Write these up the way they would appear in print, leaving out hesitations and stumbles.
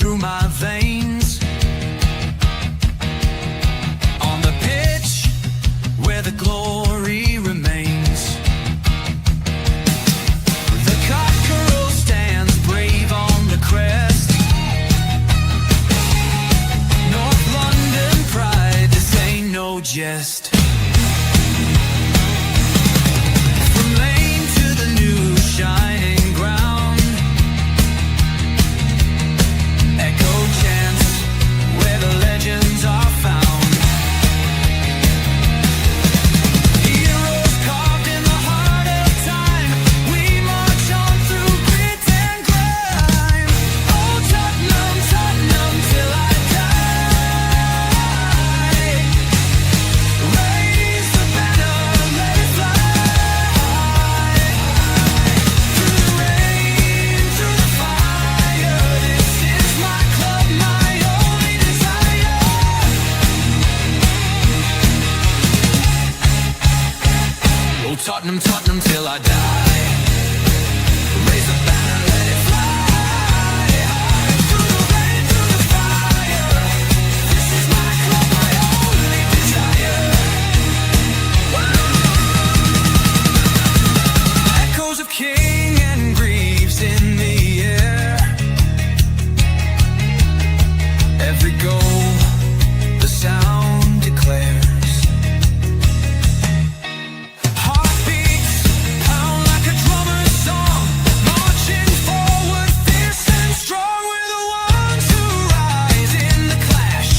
through my veins. On the pitch where the glory remains, the cockerel stands brave on the crest. North London pride, this ain't no jest. From lane to the new shining ground, echo chants where the legends are found. Heroes carved in the heart of time, we march on through grit and grime. Oh Tottenham, Tottenham till I die. Raise the banner, let it fly. Through the rain, through the fire, this is my club, my only desire. Oh Tottenham, Tottenham till I die. Raise the banner, let it fly. Through the rain, through the fire, this is my club, my only desire. Echoes of King and Greaves in the air. Every goal, the sound declares. Heartbeats pound like a drummer's song, marching forward fierce and strong. We're the ones who rise in the clash,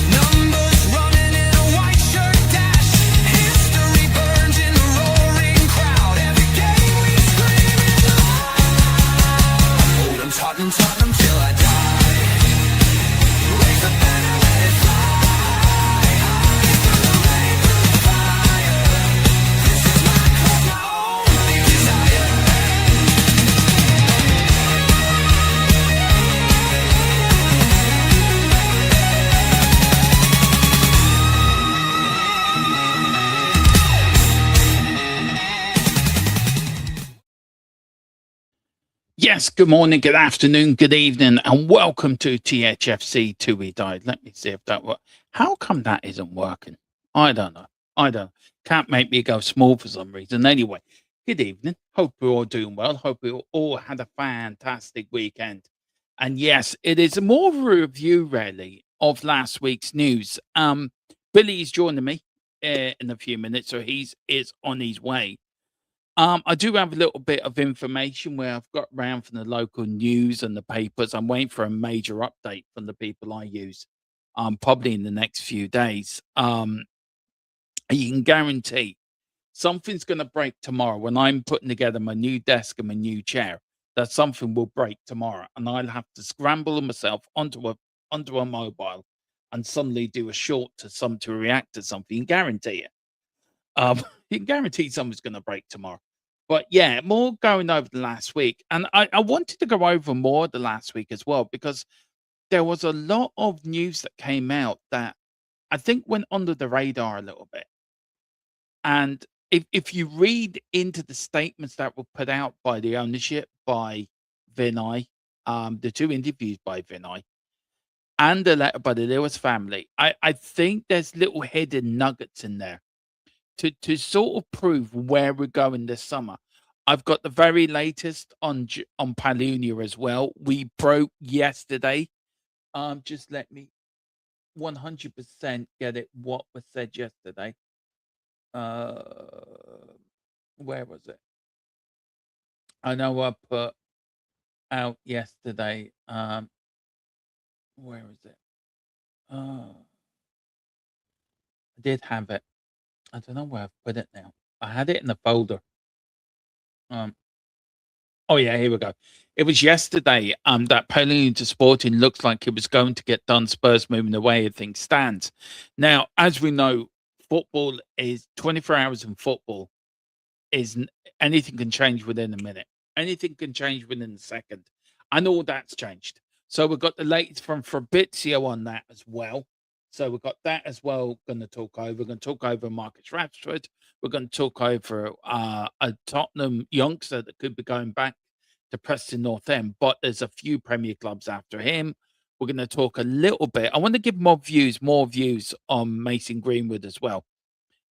numbers running in a white shirt dash. History burns in the roaring crowd, every game we scream is loud. I'm Tottenham, Tottenham till I die. Raise the banner, let it fly. Through the rain, through the fire, this is my club, my only desire. Yes, good morning, good afternoon, good evening, and welcome to THFC Till We Die. Let me see if that works. How come that isn't working? I don't know. Can't make me go small for some reason. Anyway, good evening. Hope we're all doing well. Hope we all had a fantastic weekend. And yes, it is more of a review, really, of last week's news. Billy's joining me in a few minutes, so he's on his way. I do have a little bit of information where I've got round from the local news and the papers. I'm waiting for a major update from the people I use, probably in the next few days. And you can guarantee something's going to break tomorrow when I'm putting together my new desk and my new chair. That something will break tomorrow, and I'll have to scramble myself onto a mobile and suddenly do a short to react to something. You can guarantee it. You can guarantee something's going to break tomorrow. But yeah, more going over the last week. And I wanted to go over more the last week as well, because there was a lot of news that came out that I think went under the radar a little bit. And if you read into the statements that were put out by the ownership, by Vinay, the two interviews by Vinay, and the letter by the Lewis family, I think there's little hidden nuggets in there to sort of prove where we're going this summer. I've got the very latest on Palunia as well. We broke yesterday. Just let me 100% get it. What was said yesterday? Where was it? I know I put out yesterday. Where is it? I did have it. I don't know where I've put it now. I had it in the folder. Oh yeah, here we go. It was yesterday that Palunia to Sporting looks like it was going to get done. Spurs moving away as things stands. Now, as we know, football is 24 hours in football anything can change within a minute. Anything can change within a second. And all that's changed. So we've got the latest from Fabrizio on that as well. So we've got that as well. Going to talk over. We're going to talk over Marcus Rashford. We're going to talk over a Tottenham youngster that could be going back to Preston North End, but there's a few Premier clubs after him. we're going to talk a little bit. I want to give more views on Mason Greenwood as well.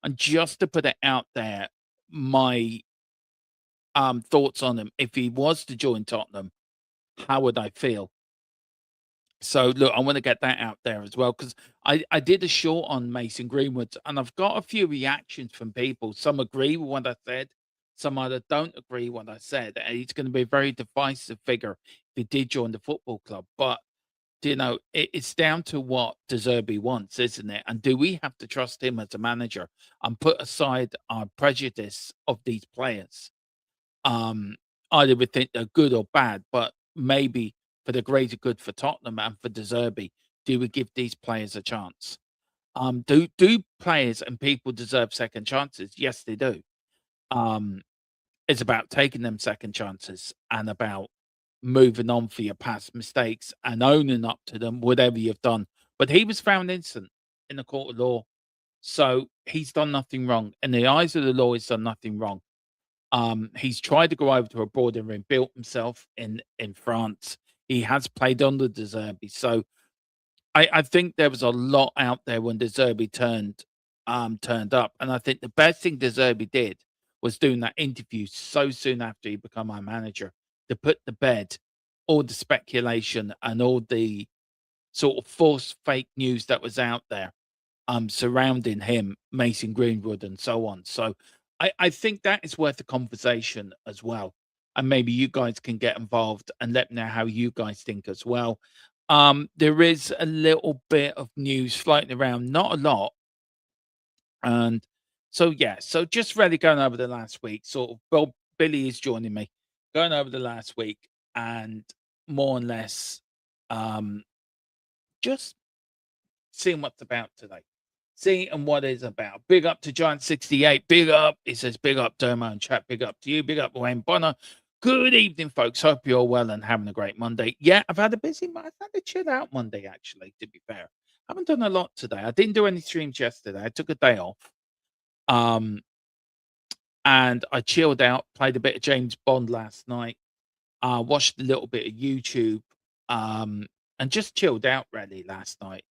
And just to put it out there, my thoughts on him. If he was to join Tottenham, how would I feel? So look, I want to get that out there as well because I did a short on Mason Greenwood and I've got a few reactions from people. Some agree with what I said, some either don't agree with what I said. And he's going to be a very divisive figure if he did join the football club. But it's down to what De Zerbi wants, isn't it? And do we have to trust him as a manager and put aside our prejudice of these players? Either we think they're good or bad, but maybe for the greater good for Tottenham and for De Zerbi, do we give these players a chance? Do players and people deserve second chances? Yes, they do. It's about taking them second chances and about moving on for your past mistakes and owning up to them, whatever you've done. But he was found innocent in the court of law. So he's done nothing wrong. In the eyes of the law, he's done nothing wrong. He's tried to go over to abroad and rebuilt himself in France. He has played under De Zerbi. So I think there was a lot out there when De Zerbi turned up. And I think the best thing De Zerbi did was doing that interview so soon after he became our manager to put to bed all the speculation and all the sort of false fake news that was out there surrounding him, Mason Greenwood, and so on. So I think that is worth a conversation as well. And maybe you guys can get involved and let me know how you guys think as well. There is a little bit of news floating around, not a lot. And so, yeah, so just really going over the last week, sort of, well, Billy is joining me, going over the last week and more or less just seeing what's about today. Seeing what it's about. Big up to Giant68. Big up. It says big up Dermot and chat. Big up to you. Big up Wayne Bonner. Good evening, folks. Hope you're well and having a great Monday. Yeah, I've had a busy I've had a chill out Monday, actually, to be fair. I haven't done a lot today. I didn't do any streams yesterday. I took a day off. And I chilled out, played a bit of James Bond last night. Watched a little bit of YouTube. And just chilled out really last night.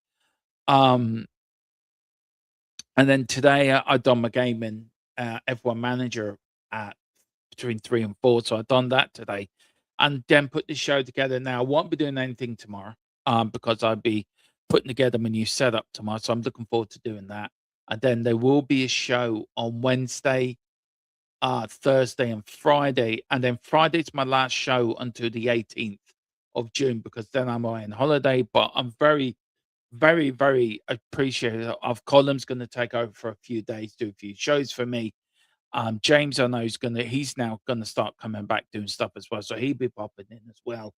And then today I done my game in F1 Manager at between 3 and 4. So I've done that today and then put the show together. Now, I won't be doing anything tomorrow because I'll be putting together my new setup tomorrow. So I'm looking forward to doing that. And then there will be a show on Wednesday, Thursday, and Friday. And then Friday's my last show until the 18th of June because then I'm away on holiday. But I'm very appreciative of Column's going to take over for a few days, do a few shows for me. James, I know he's now going to start coming back doing stuff as well, so he'll be popping in as well.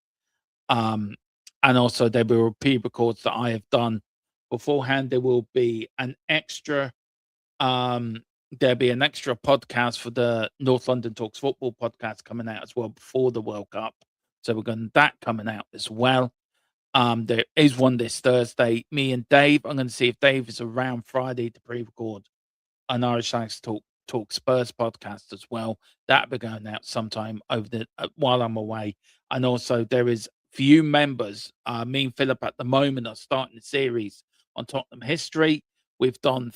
And also there will be records that I have done beforehand. There will be an extra there'll be an extra podcast for the North London Talks Football podcast coming out as well before the World Cup, so we're going that coming out as well. There is one this Thursday. Me and Dave. I'm going to see if Dave is around Friday to pre-record an Irish Lads Talk Spurs podcast as well. That'll be going out sometime over the while I'm away. And also there is few members. Me and Philip at the moment are starting the series on Tottenham history. We've done,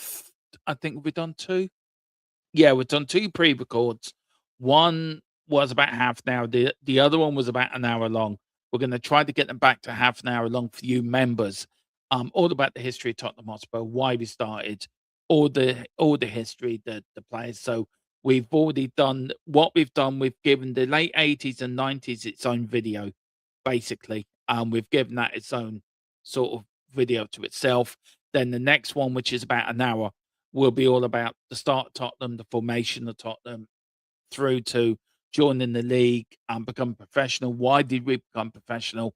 I think we've done 2. Yeah, we've done 2 pre-records. One was about half an hour. The other one was about an hour long. We're going to try to get them back to half an hour long for you members. All about the history of Tottenham Hotspur, why we started, all the history, the players. So we've already done what we've done. We've given the late 80s and 90s its own video, basically. We've given that its own sort of video to itself. Then the next one, which is about an hour, will be all about the start of Tottenham, the formation of Tottenham, through to joining the league and become professional. Why did we become professional?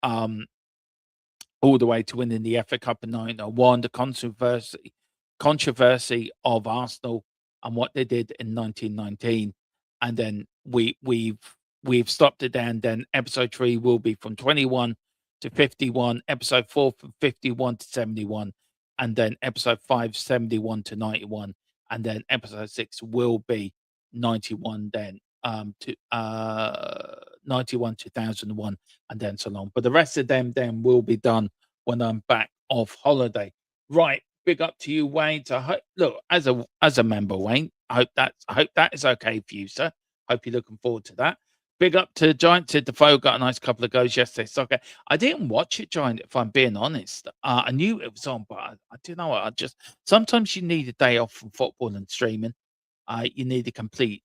All the way to winning the FA Cup in 1901, the controversy of Arsenal and what they did in 1919, and then we've stopped it down. Then episode 3 will be from 21 to 51, episode 4 from 51 to 71, and then episode 5 71 to 91, and then episode 6 will be 91 then to 91, 2001, and then so on. But the rest of them then will be done when I'm back off holiday. Right. Big up to you, Wayne. So look, as a member, Wayne, I hope that is okay for you, sir. Hope you're looking forward to that. Big up to Giant. Said the foe got a nice couple of goals yesterday. Soccer. I didn't watch it, Giant, if I'm being honest. I knew it was on, but I don't know. I just sometimes you need a day off from football and streaming. You need a complete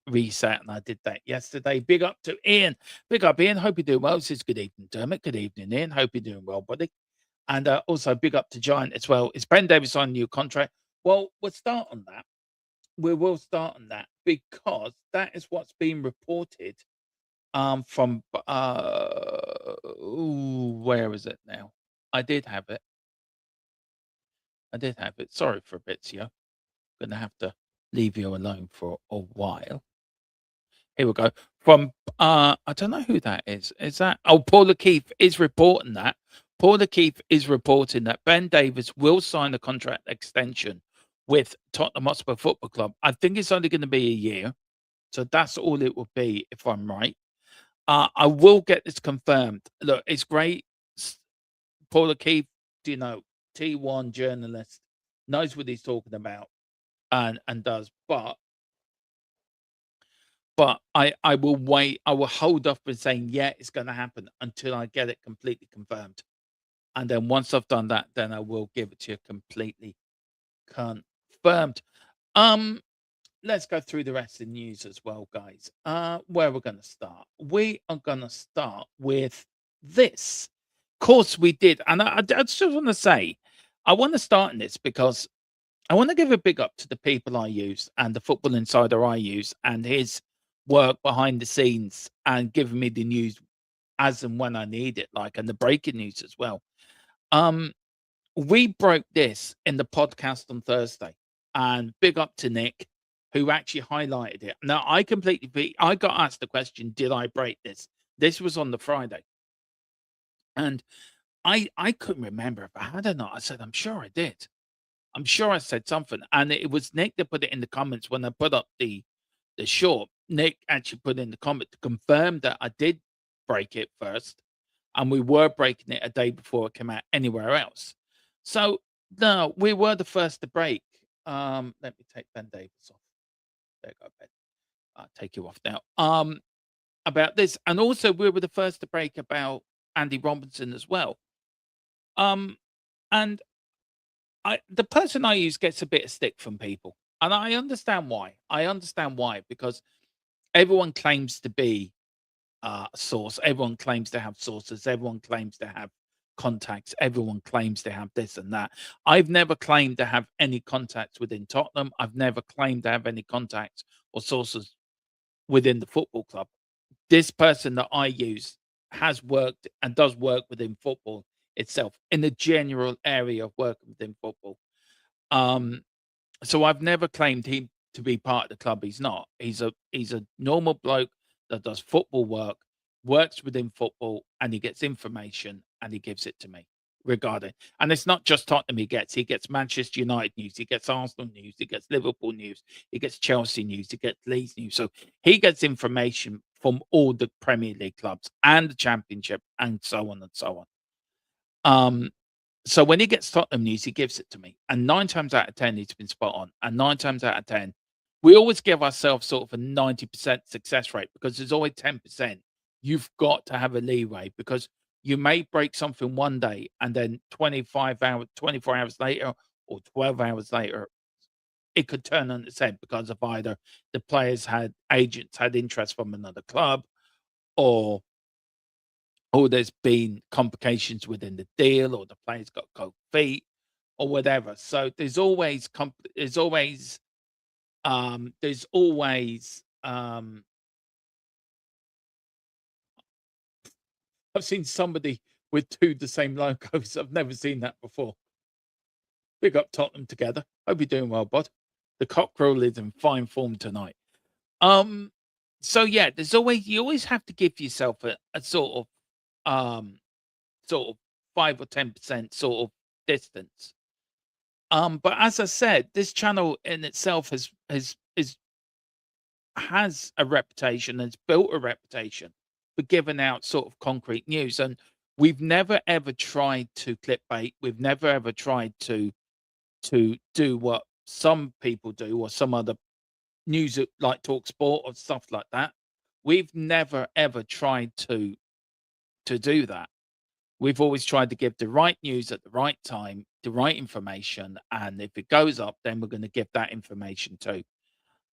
reset, and I did that yesterday. Big up to Ian. Big up, Ian. Hope you're doing well. Says good evening, Dermot. Good evening, Ian. Hope you're doing well, buddy. And also big up to Giant as well. Is Ben Davis on a new contract? Well, we'll start on that. We will start on that because that is what's being reported from where is it now? I did have it. I did have it. Sorry for a bit, Sio. Gonna have to leave you alone for a while. Here we go. From I don't know who that is. Is that Paul O'Keefe is reporting that. Paul O'Keefe is reporting that Ben Davis will sign a contract extension with Tottenham Hotspur Football Club. I think it's only going to be a year. So that's all it will be, if I'm right. I will get this confirmed. Look, it's great. Paul O'Keefe, you know, T1 journalist, knows what he's talking about and does. But I will wait. I will hold off with saying, yeah, it's going to happen until I get it completely confirmed. And then once I've done that, then I will give it to you completely confirmed. Let's go through the rest of the news as well, guys. Where we're going to start. We are going to start with this. Of course, we did. And I just want to say, I want to start in this because I want to give a big up to the people I use and the Football Insider I use and his work behind the scenes and giving me the news as and when I need it, like, and the breaking news as well. We broke this in the podcast on Thursday, and big up to Nick, who actually highlighted it. Now, I got asked the question, did I break this? This was on the Friday. And I couldn't remember if I had or not. I said, I'm sure I did. I'm sure I said something. And it was Nick that put it in the comments when I put up the short. Nick actually put in the comment to confirm that I did break it first. And we were breaking it a day before it came out anywhere else. So, no, we were the first to break. Let me take Ben Davis off. There you go, Ben. I'll take you off now. About this. And also, we were the first to break about Andy Robinson as well. And the person I use gets a bit of stick from people. And I understand why. Because everyone claims to be a source. Everyone claims to have sources. Everyone claims to have contacts. Everyone claims to have this and that. I've never claimed to have any contacts within Tottenham. I've never claimed to have any contacts or sources within the football club. This person that I use has worked and does work within football itself in the general area of working within football. So I've never claimed him to be part of the club. He's not. He's a normal bloke that does football work, works within football, and he gets information and he gives it to me regarding. And it's not just Tottenham he gets Manchester United news, he gets Arsenal news, he gets Liverpool news, he gets Chelsea news, he gets Leeds news. So he gets information from all the Premier League clubs and the Championship and so on and so on. So when he gets Tottenham news, he gives it to me. And 9 times out of 10, he's been spot on. And 9 times out of 10, we always give ourselves sort of a 90% success rate because there's always 10%. You've got to have a leeway because you may break something one day and then 24 hours later or 12 hours later, it could turn on its head because of either the players agents had interest from another club or there's been complications within the deal, or the players got cold feet, or whatever. So there's always I've seen somebody with 2 the same logos. I've never seen that before. Big up Tottenham together. Hope you're doing well, bud. The cockerel is in fine form tonight. So yeah, you always have to give yourself a sort of 5 or 10% sort of distance. But as I said, this channel in itself has a reputation and it's built a reputation for giving out sort of concrete news. And we've never ever tried to clickbait. We've never ever tried to do what some people do or some other news like Talk Sport or stuff like that. We've never ever tried to do that. We've always tried to give the right news at the right time, the right information, and if it goes up, then we're going to give that information too.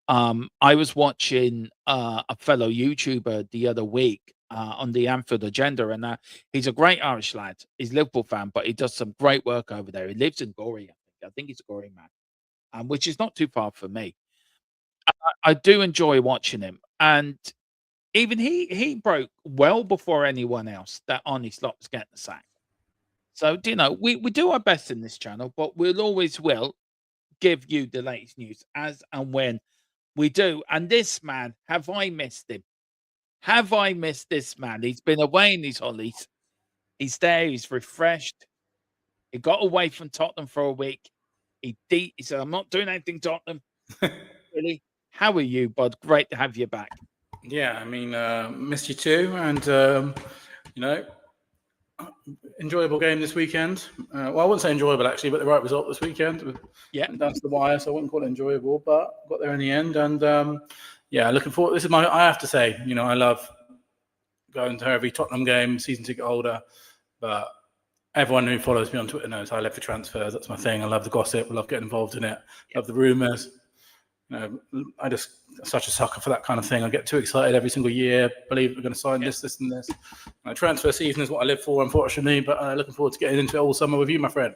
I was watching a fellow YouTuber the other week on the Anfield Agenda, and he's a great Irish lad. He's a Liverpool fan, but he does some great work over there. He lives in Gorey, I think. I think he's a Gorey man, which is not too far from me. I do enjoy watching him, and even he broke well before anyone else that Arnie Slot was getting the sack. So, you know, we do our best in this channel, but we'll always will give you the latest news as and when we do. And this man, have I missed him? Have I missed this man? He's been away in his holidays. He's there. He's refreshed. He got away from Tottenham for a week. He said, "I'm not doing anything, Tottenham." Really? How are you, bud? Great to have you back. Yeah, I mean, missed you too, and you know, enjoyable game this weekend. Well, I wouldn't say enjoyable actually, but the right result this weekend. Yeah, Down to the wire, so I wouldn't call it enjoyable, but got there in the end. And yeah, looking forward. This is my. I have to say, you know, I love going to every Tottenham game, season ticket holder. But everyone who follows me on Twitter knows I live for transfers. That's my thing. I love the gossip. I love getting involved in it. Love the rumours. You know, I just such a sucker for that kind of thing. I get too excited every single year. Believe we're going to sign this, and this. Transfer season is what I live for, unfortunately. But looking forward to getting into it all summer with you, my friend.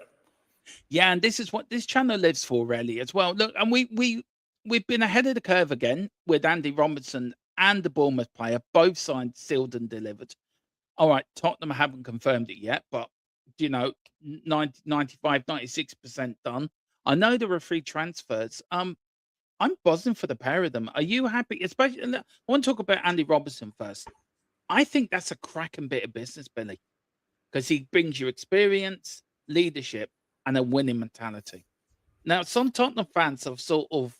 Yeah, and this is what this channel lives for, really, as well. Look, and we've been ahead of the curve again with Andy Robertson and the Bournemouth player, both signed, sealed, and delivered. All right, Tottenham haven't confirmed it yet, but you know, 95, 96% done. I know there were 3 transfers. I'm buzzing for the pair of them. Are you happy? Especially, I want to talk about Andy Robertson first. I think that's a cracking bit of business, Billy, because he brings you experience, leadership, and a winning mentality. Now, some Tottenham fans have sort of,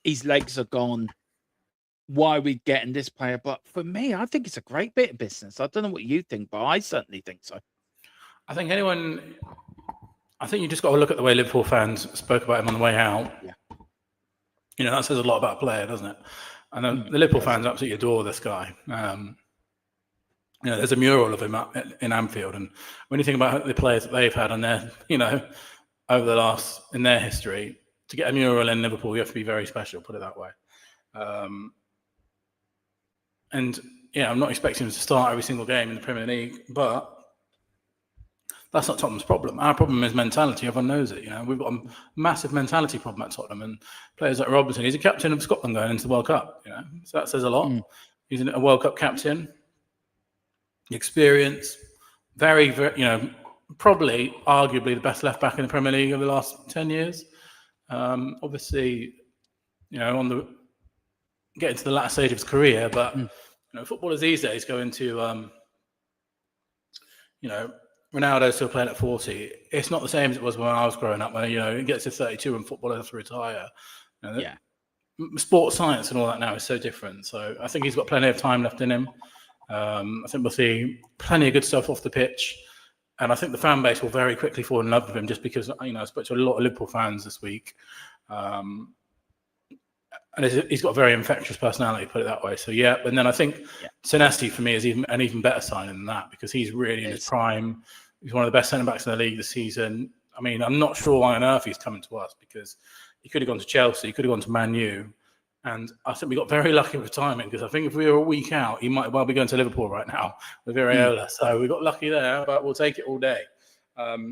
his legs are gone. Why are we getting this player? But for me, I think it's a great bit of business. I don't know what you think, but I certainly think so. I think you just got to look at the way Liverpool fans spoke about him on the way out. Yeah. You know, that says a lot about a player, doesn't it? And the Liverpool fans absolutely adore this guy. You know, there's a mural of him in Anfield, and when you think about the players that they've had on their, you know, in their history, to get a mural in Liverpool, you have to be very special, put it that way. And yeah, I'm not expecting him to start every single game in the Premier League, but that's not Tottenham's problem. Our problem is mentality. Everyone knows it. You know, we've got a massive mentality problem at Tottenham, and players like Robertson, he's a captain of Scotland going into the World Cup. You know, so that says a lot. He's a World Cup captain. Experience, very, very, you know, probably, arguably the best left back in the Premier League over the last 10 years. Obviously, you know, getting to the latter stage of his career, but you know, footballers these days go into, you know, Ronaldo's still playing at 40. It's not the same as it was when I was growing up, where, you know, it gets to 32 and footballers have to retire. You know, sports science and all that now is so different. So I think he's got plenty of time left in him. I think we'll see plenty of good stuff off the pitch. And I think the fan base will very quickly fall in love with him, just because, you know, I spoke to a lot of Liverpool fans this week. And he's got a very infectious personality, put it that way. So, yeah. And then I think Senesi, for me, is an even better signing than that, because he's really in his prime. He's one of the best centre-backs in the league this season. I mean, I'm not sure why on earth he's coming to us, because he could have gone to Chelsea, he could have gone to Man U. And I think we got very lucky with timing, because I think if we were a week out, he might well be going to Liverpool right now with Viraola. So we got lucky there, but we'll take it all day.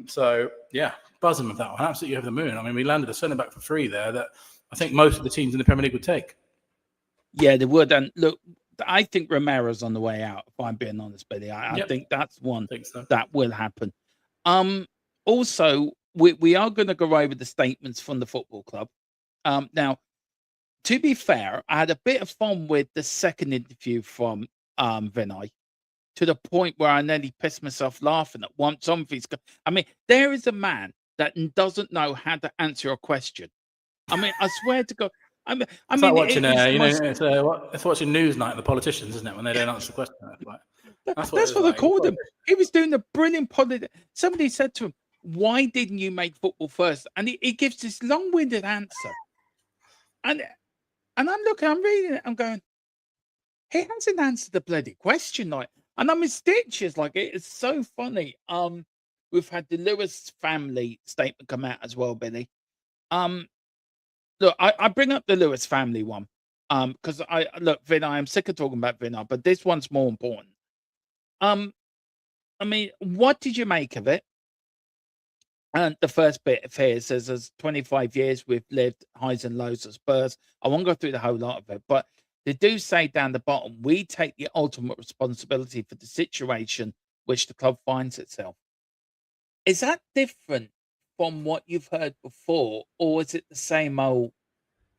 So, yeah, buzzing with that one. Absolutely over the moon. I mean, we landed a centre-back for free there that I think most of the teams in the Premier League would take. Yeah, they would. And look, I think Romero's on the way out, if I'm being honest, Billy. I think that's one that will happen. Also, we are going to go over the statements from the football club. Now, to be fair, I had a bit of fun with the second interview from Vinay, to the point where I nearly pissed myself laughing at one. I mean, there is a man that doesn't know how to answer a question. I mean, I swear to God. I mean, It's like it watching, is the most- it's watching Newsnight and the politicians, isn't it? When they don't answer the question. That's what it that's was what I like. called him. He was doing a brilliant politics. Somebody said to him, "Why didn't you make football first?" And he gives this long-winded answer. And I'm looking, I'm reading it, I'm going, he hasn't answered the bloody question, like, and I'm in stitches. Like, it is so funny. We've had the Lewis family statement come out as well, Billy. Look, I bring up the Lewis family one, because I look, Vinay, I'm sick of talking about Vinay, but this one's more important. I mean, what did you make of it? And the first bit of here says, as 25 years we've lived highs and lows of Spurs. I won't go through the whole lot of it, but they do say down the bottom, we take the ultimate responsibility for the situation which the club finds itself. Is that different from what you've heard before, or is it the same old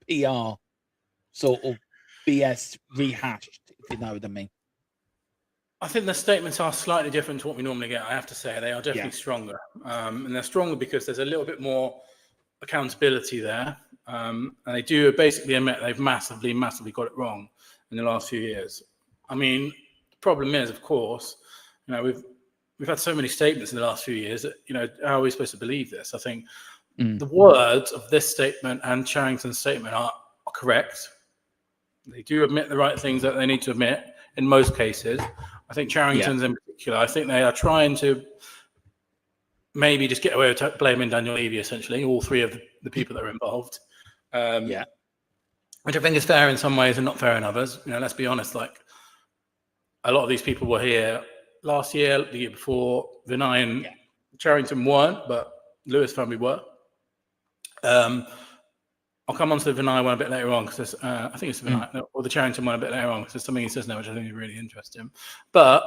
PR sort of BS rehashed, if you know what I mean? I think the statements are slightly different to what we normally get. I have to say they are definitely stronger, and they're stronger because there's a little bit more accountability there, and they do basically admit they've massively got it wrong in the last few years. I mean, the problem is, of course, we've had so many statements in the last few years that, how are we supposed to believe this? I think the words of this statement and Charrington's statement are correct. They do admit the right things that they need to admit in most cases. I think Charrington's in particular, I think they are trying to maybe just get away with blaming Daniel Levy, essentially, all three of the people that are involved. Which I think is fair in some ways and not fair in others. Let's be honest, like, a lot of these people were here last year, the year before. Vinay and Charrington weren't, but Lewis family were. I'll come on to the Vinay one a bit later on, because I think it's the Vinay, or the Charrington one a bit later on, because there's something he says now which I think is really interesting. But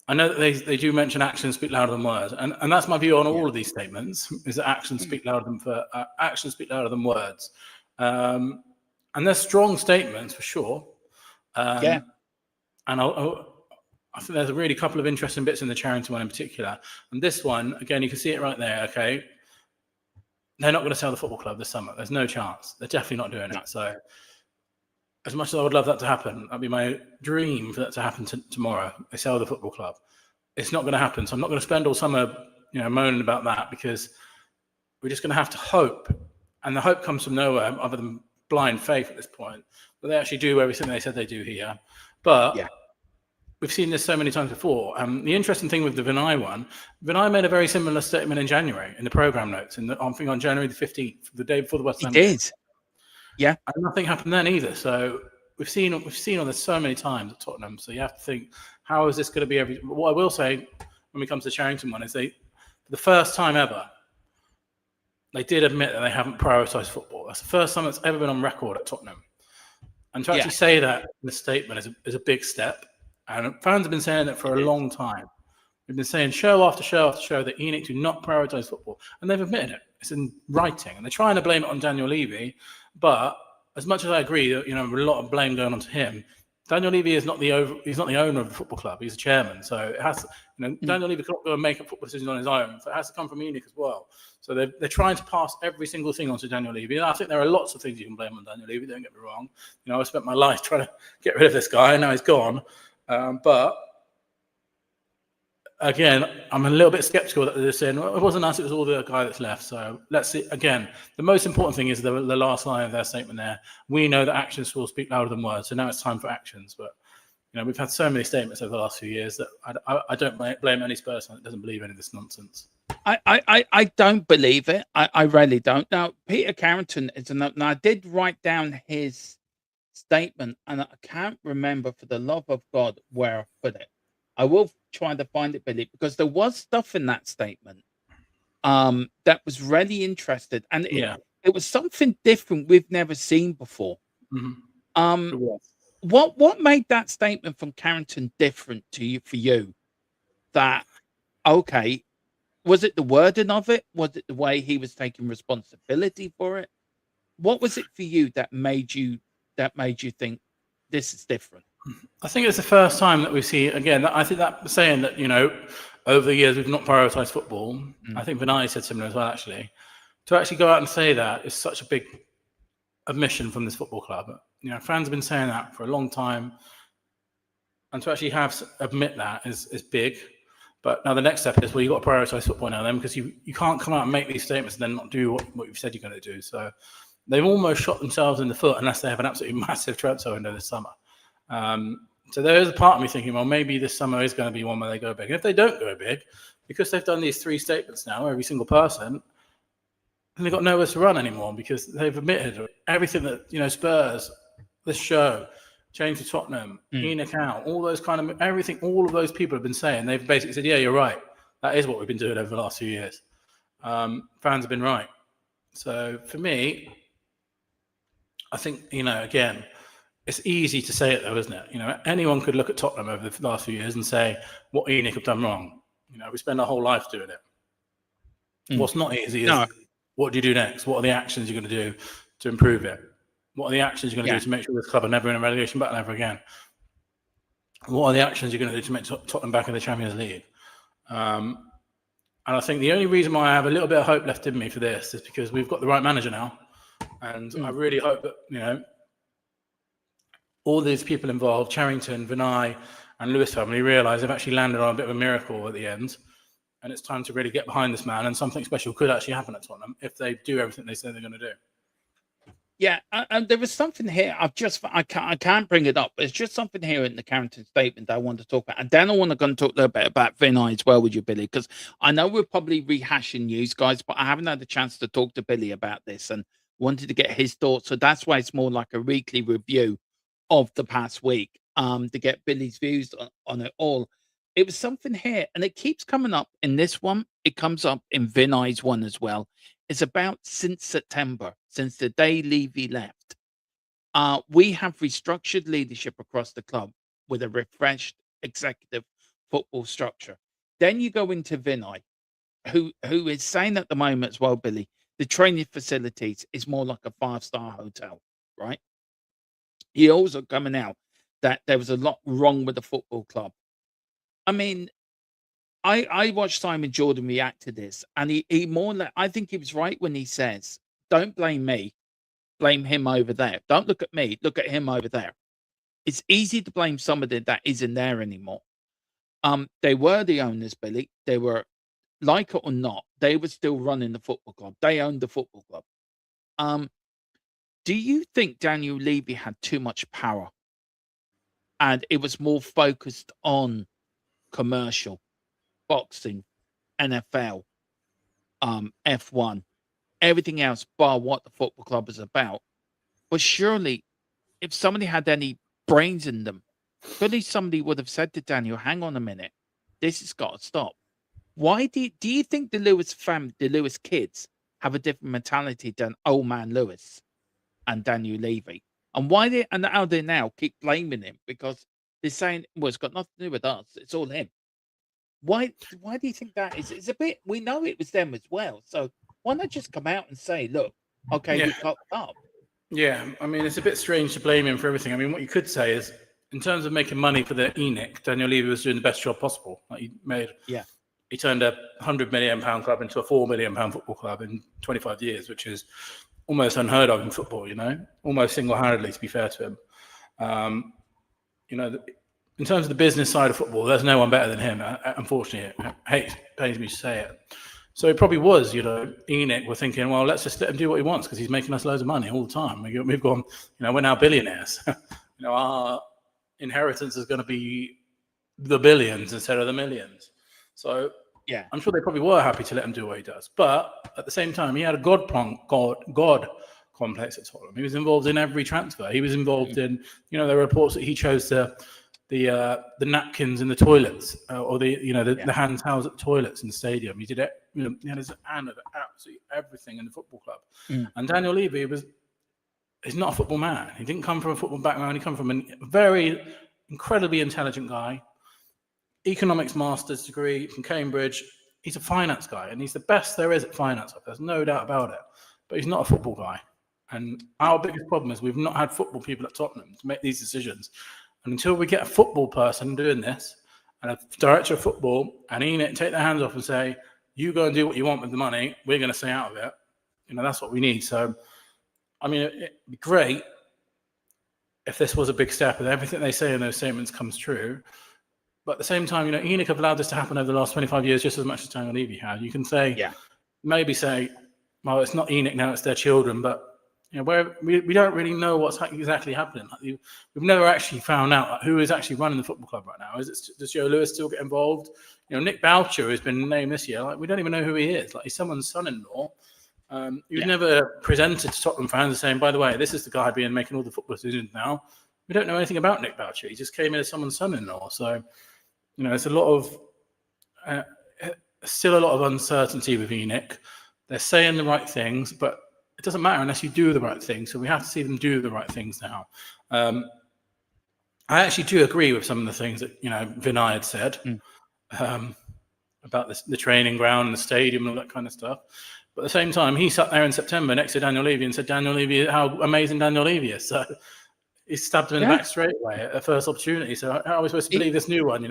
I know that they do mention actions speak louder than words, and that's my view on all of these statements, is that actions speak louder than words. And they're strong statements for sure. And I think there's a really couple of interesting bits in the Charrington one in particular. And this one, again, you can see it right there, okay? They're not going to sell the football club this summer. There's no chance. They're definitely not doing it. So as much as I would love that to happen, that'd be my dream for that to happen tomorrow. They sell the football club. It's not going to happen. So I'm not going to spend all summer, moaning about that, because we're just going to have to hope. And the hope comes from nowhere other than blind faith at this point. But they actually do everything they said they do here. But we've seen this so many times before. The interesting thing with the Vinay one, Vinay made a very similar statement in January in the programme notes, I think on January the 15th, the day before the West Ham game. And nothing happened then either. So we've seen all this so many times at Tottenham. So you have to think, how is this going to be what I will say when it comes to the Charrington one is for the first time ever, they did admit that they haven't prioritised football. That's the first time it's ever been on record at Tottenham. And to actually say that in the statement is a big step. And fans have been saying that for a long time. We've been saying show after show after show that ENIC do not prioritise football. And they've admitted it. It's in writing. And they're trying to blame it on Daniel Levy. But as much as I agree that, a lot of blame going on to him, Daniel Levy is not the owner of the football club. He's a chairman. So it has to, Daniel Levy cannot go and make a football decision on his own. So it has to come from ENIC as well. So they're trying to pass every single thing onto Daniel Levy. And I think there are lots of things you can blame on Daniel Levy, don't get me wrong. I spent my life trying to get rid of this guy, and now he's gone. But again, I'm a little bit skeptical that they're saying, well, it wasn't us, it was all the guy that's left. So let's see. Again, the most important thing is the last line of their statement there. We know that actions will speak louder than words. So now it's time for actions. But, we've had so many statements over the last few years that I don't blame any Spurs fan that doesn't believe any of this nonsense. I don't believe it. I really don't. Now, Peter Carrington is another. Now, I did write down his statement, and I can't remember for the love of God where I put it. I will try to find it, Billy, because there was stuff in that statement that was really interesting, and it was something different we've never seen before. What made that statement from Carrington different to you for you? That okay, was it the wording of it? Was it the way he was taking responsibility for it? What was it for you that made you think this is different? I think it's the first time that we see, again, I think that saying that, over the years we've not prioritised football. I think Vinay said similar as well, actually. To actually go out and say that is such a big admission from this football club. You know, fans have been saying that for a long time, and to actually admit that is big. But now the next step is, well, you've got to prioritise football now, then, because you can't come out and make these statements and then not do what you've said you're going to do. So they've almost shot themselves in the foot unless they have an absolutely massive transfer window this summer. So there is a part of me thinking, well, maybe this summer is going to be one where they go big. And if they don't go big, because they've done these 3 statements now, every single person, and they've got nowhere to run anymore, because they've admitted everything that, you know, Spurs, this show, change to Tottenham, ENIC out, all those kind of everything, all of those people have been saying. They've basically said, yeah, you're right. That is what we've been doing over the last few years. Fans have been right. So for me, I think, you know, again, it's easy to say it though, isn't it? You know, anyone could look at Tottenham over the last few years and say what ENIC have done wrong. You know, we spend our whole life doing it. What's not easy is what do you do next? What are the actions you're going to do to improve it? What are the actions you're going to do to make sure this club are never in a relegation battle ever again? What are the actions you're going to do to make Tottenham back in the Champions League? And I think the only reason why I have a little bit of hope left in me for this is because we've got the right manager now. And I really hope that, you know, all these people involved, Charrington, Vinay and Lewis family, realise they've actually landed on a bit of a miracle at the end. And it's time to really get behind this man, and something special could actually happen at Tottenham if they do everything they say they're going to do. Yeah, and there was something here. I can't bring it up. But it's just something here in the Carrington statement that I want to talk about. And then I want to go and talk a little bit about Vinay as well with you, Billy, because I know we're probably rehashing news, guys, but I haven't had the chance to talk to Billy about this and wanted to get his thoughts. So that's why it's more like a weekly review of the past week, to get Billy's views on it all. It was something here, and it keeps coming up in this one. It comes up in Vinay's one as well. It's about since September, since the day Levy left. We have restructured leadership across the club with a refreshed executive football structure. Then you go into Vinay, who is saying at the moment as well, Billy, the training facilities is more like a 5-star hotel, right? He also coming out that there was a lot wrong with the football club. I mean, I watched Simon Jordan react to this, and he more like, I think he was right when he says, don't blame me, blame him over there. Don't look at me, look at him over there. It's easy to blame somebody that isn't there anymore. They were the owners, Billy. They were, like it or not, they were still running the football club. They owned the football club. Do you think Daniel Levy had too much power and it was more focused on commercial, boxing, NFL, F1, everything else bar what the football club is about? But surely, if somebody had any brains in them, surely somebody would have said to Daniel, hang on a minute, this has got to stop. Why do you think the Lewis family, the Lewis kids, have a different mentality than old man Lewis and Daniel Levy? And how they now keep blaming him because they're saying, well, it's got nothing to do with us, it's all him. Why do you think that is? It's a bit, we know it was them as well. So why not just come out and say, look, okay, we fucked up? Yeah, I mean, it's a bit strange to blame him for everything. I mean, what you could say is, in terms of making money for the ENIC, Daniel Levy was doing the best job possible. Like he turned a £100 million club into a £4 million football club in 25 years, which is almost unheard of in football, you know, almost single-handedly, to be fair to him. You know, in terms of the business side of football, there's no one better than him, unfortunately. It pains me to say it. So it probably was, you know, ENIC were thinking, well, let's just let him do what he wants because he's making us loads of money all the time. We've gone, you know, we're now billionaires. You know, our inheritance is going to be the billions instead of the millions. So yeah, I'm sure they probably were happy to let him do what he does. But at the same time, he had a God complex at Tottenham. He was involved in every transfer. He was involved in, you know, there were reports that he chose the napkins in the toilets or the hand towels at the toilets in the stadium. He did it. You know, he had his hand over absolutely everything in the football club. And Daniel Levy he's not a football man. He didn't come from a football background. He come from a very incredibly intelligent guy, economics master's degree from Cambridge. He's a finance guy, and he's the best there is at finance. There's no doubt about it. But he's not a football guy. And our biggest problem is we've not had football people at Tottenham to make these decisions. And until we get a football person doing this, and a director of football, and ENIC take their hands off and say, you go and do what you want with the money, we're going to stay out of it. You know, that's what we need. So I mean, it'd be great if this was a big step and everything they say in those statements comes true. But at the same time, ENIC have allowed this to happen over the last 25 years just as much as Daniel Levy had. You can say, maybe say, well, it's not ENIC now, it's their children, but where we don't really know what's exactly happening. We've never actually found out who is actually running the football club right now. Does Joe Lewis still get involved? Nick Boucher has been named this year. We don't even know who he is. He's someone's son-in-law. You've never presented to Tottenham fans saying, by the way, this is the guy making all the football decisions now. We don't know anything about Nick Boucher. He just came in as someone's son-in-law. So, it's a lot of still a lot of uncertainty with ENIC. They're saying the right things, but it doesn't matter unless you do the right things. So we have to see them do the right things now. I actually do agree with some of the things that Vinay had said about the training ground and the stadium and all that kind of stuff. But at the same time, he sat there in September next to Daniel Levy and said, Daniel Levy, how amazing Daniel Levy is. So he stabbed him in the back straight away at the first opportunity. So how are we supposed to believe this new one?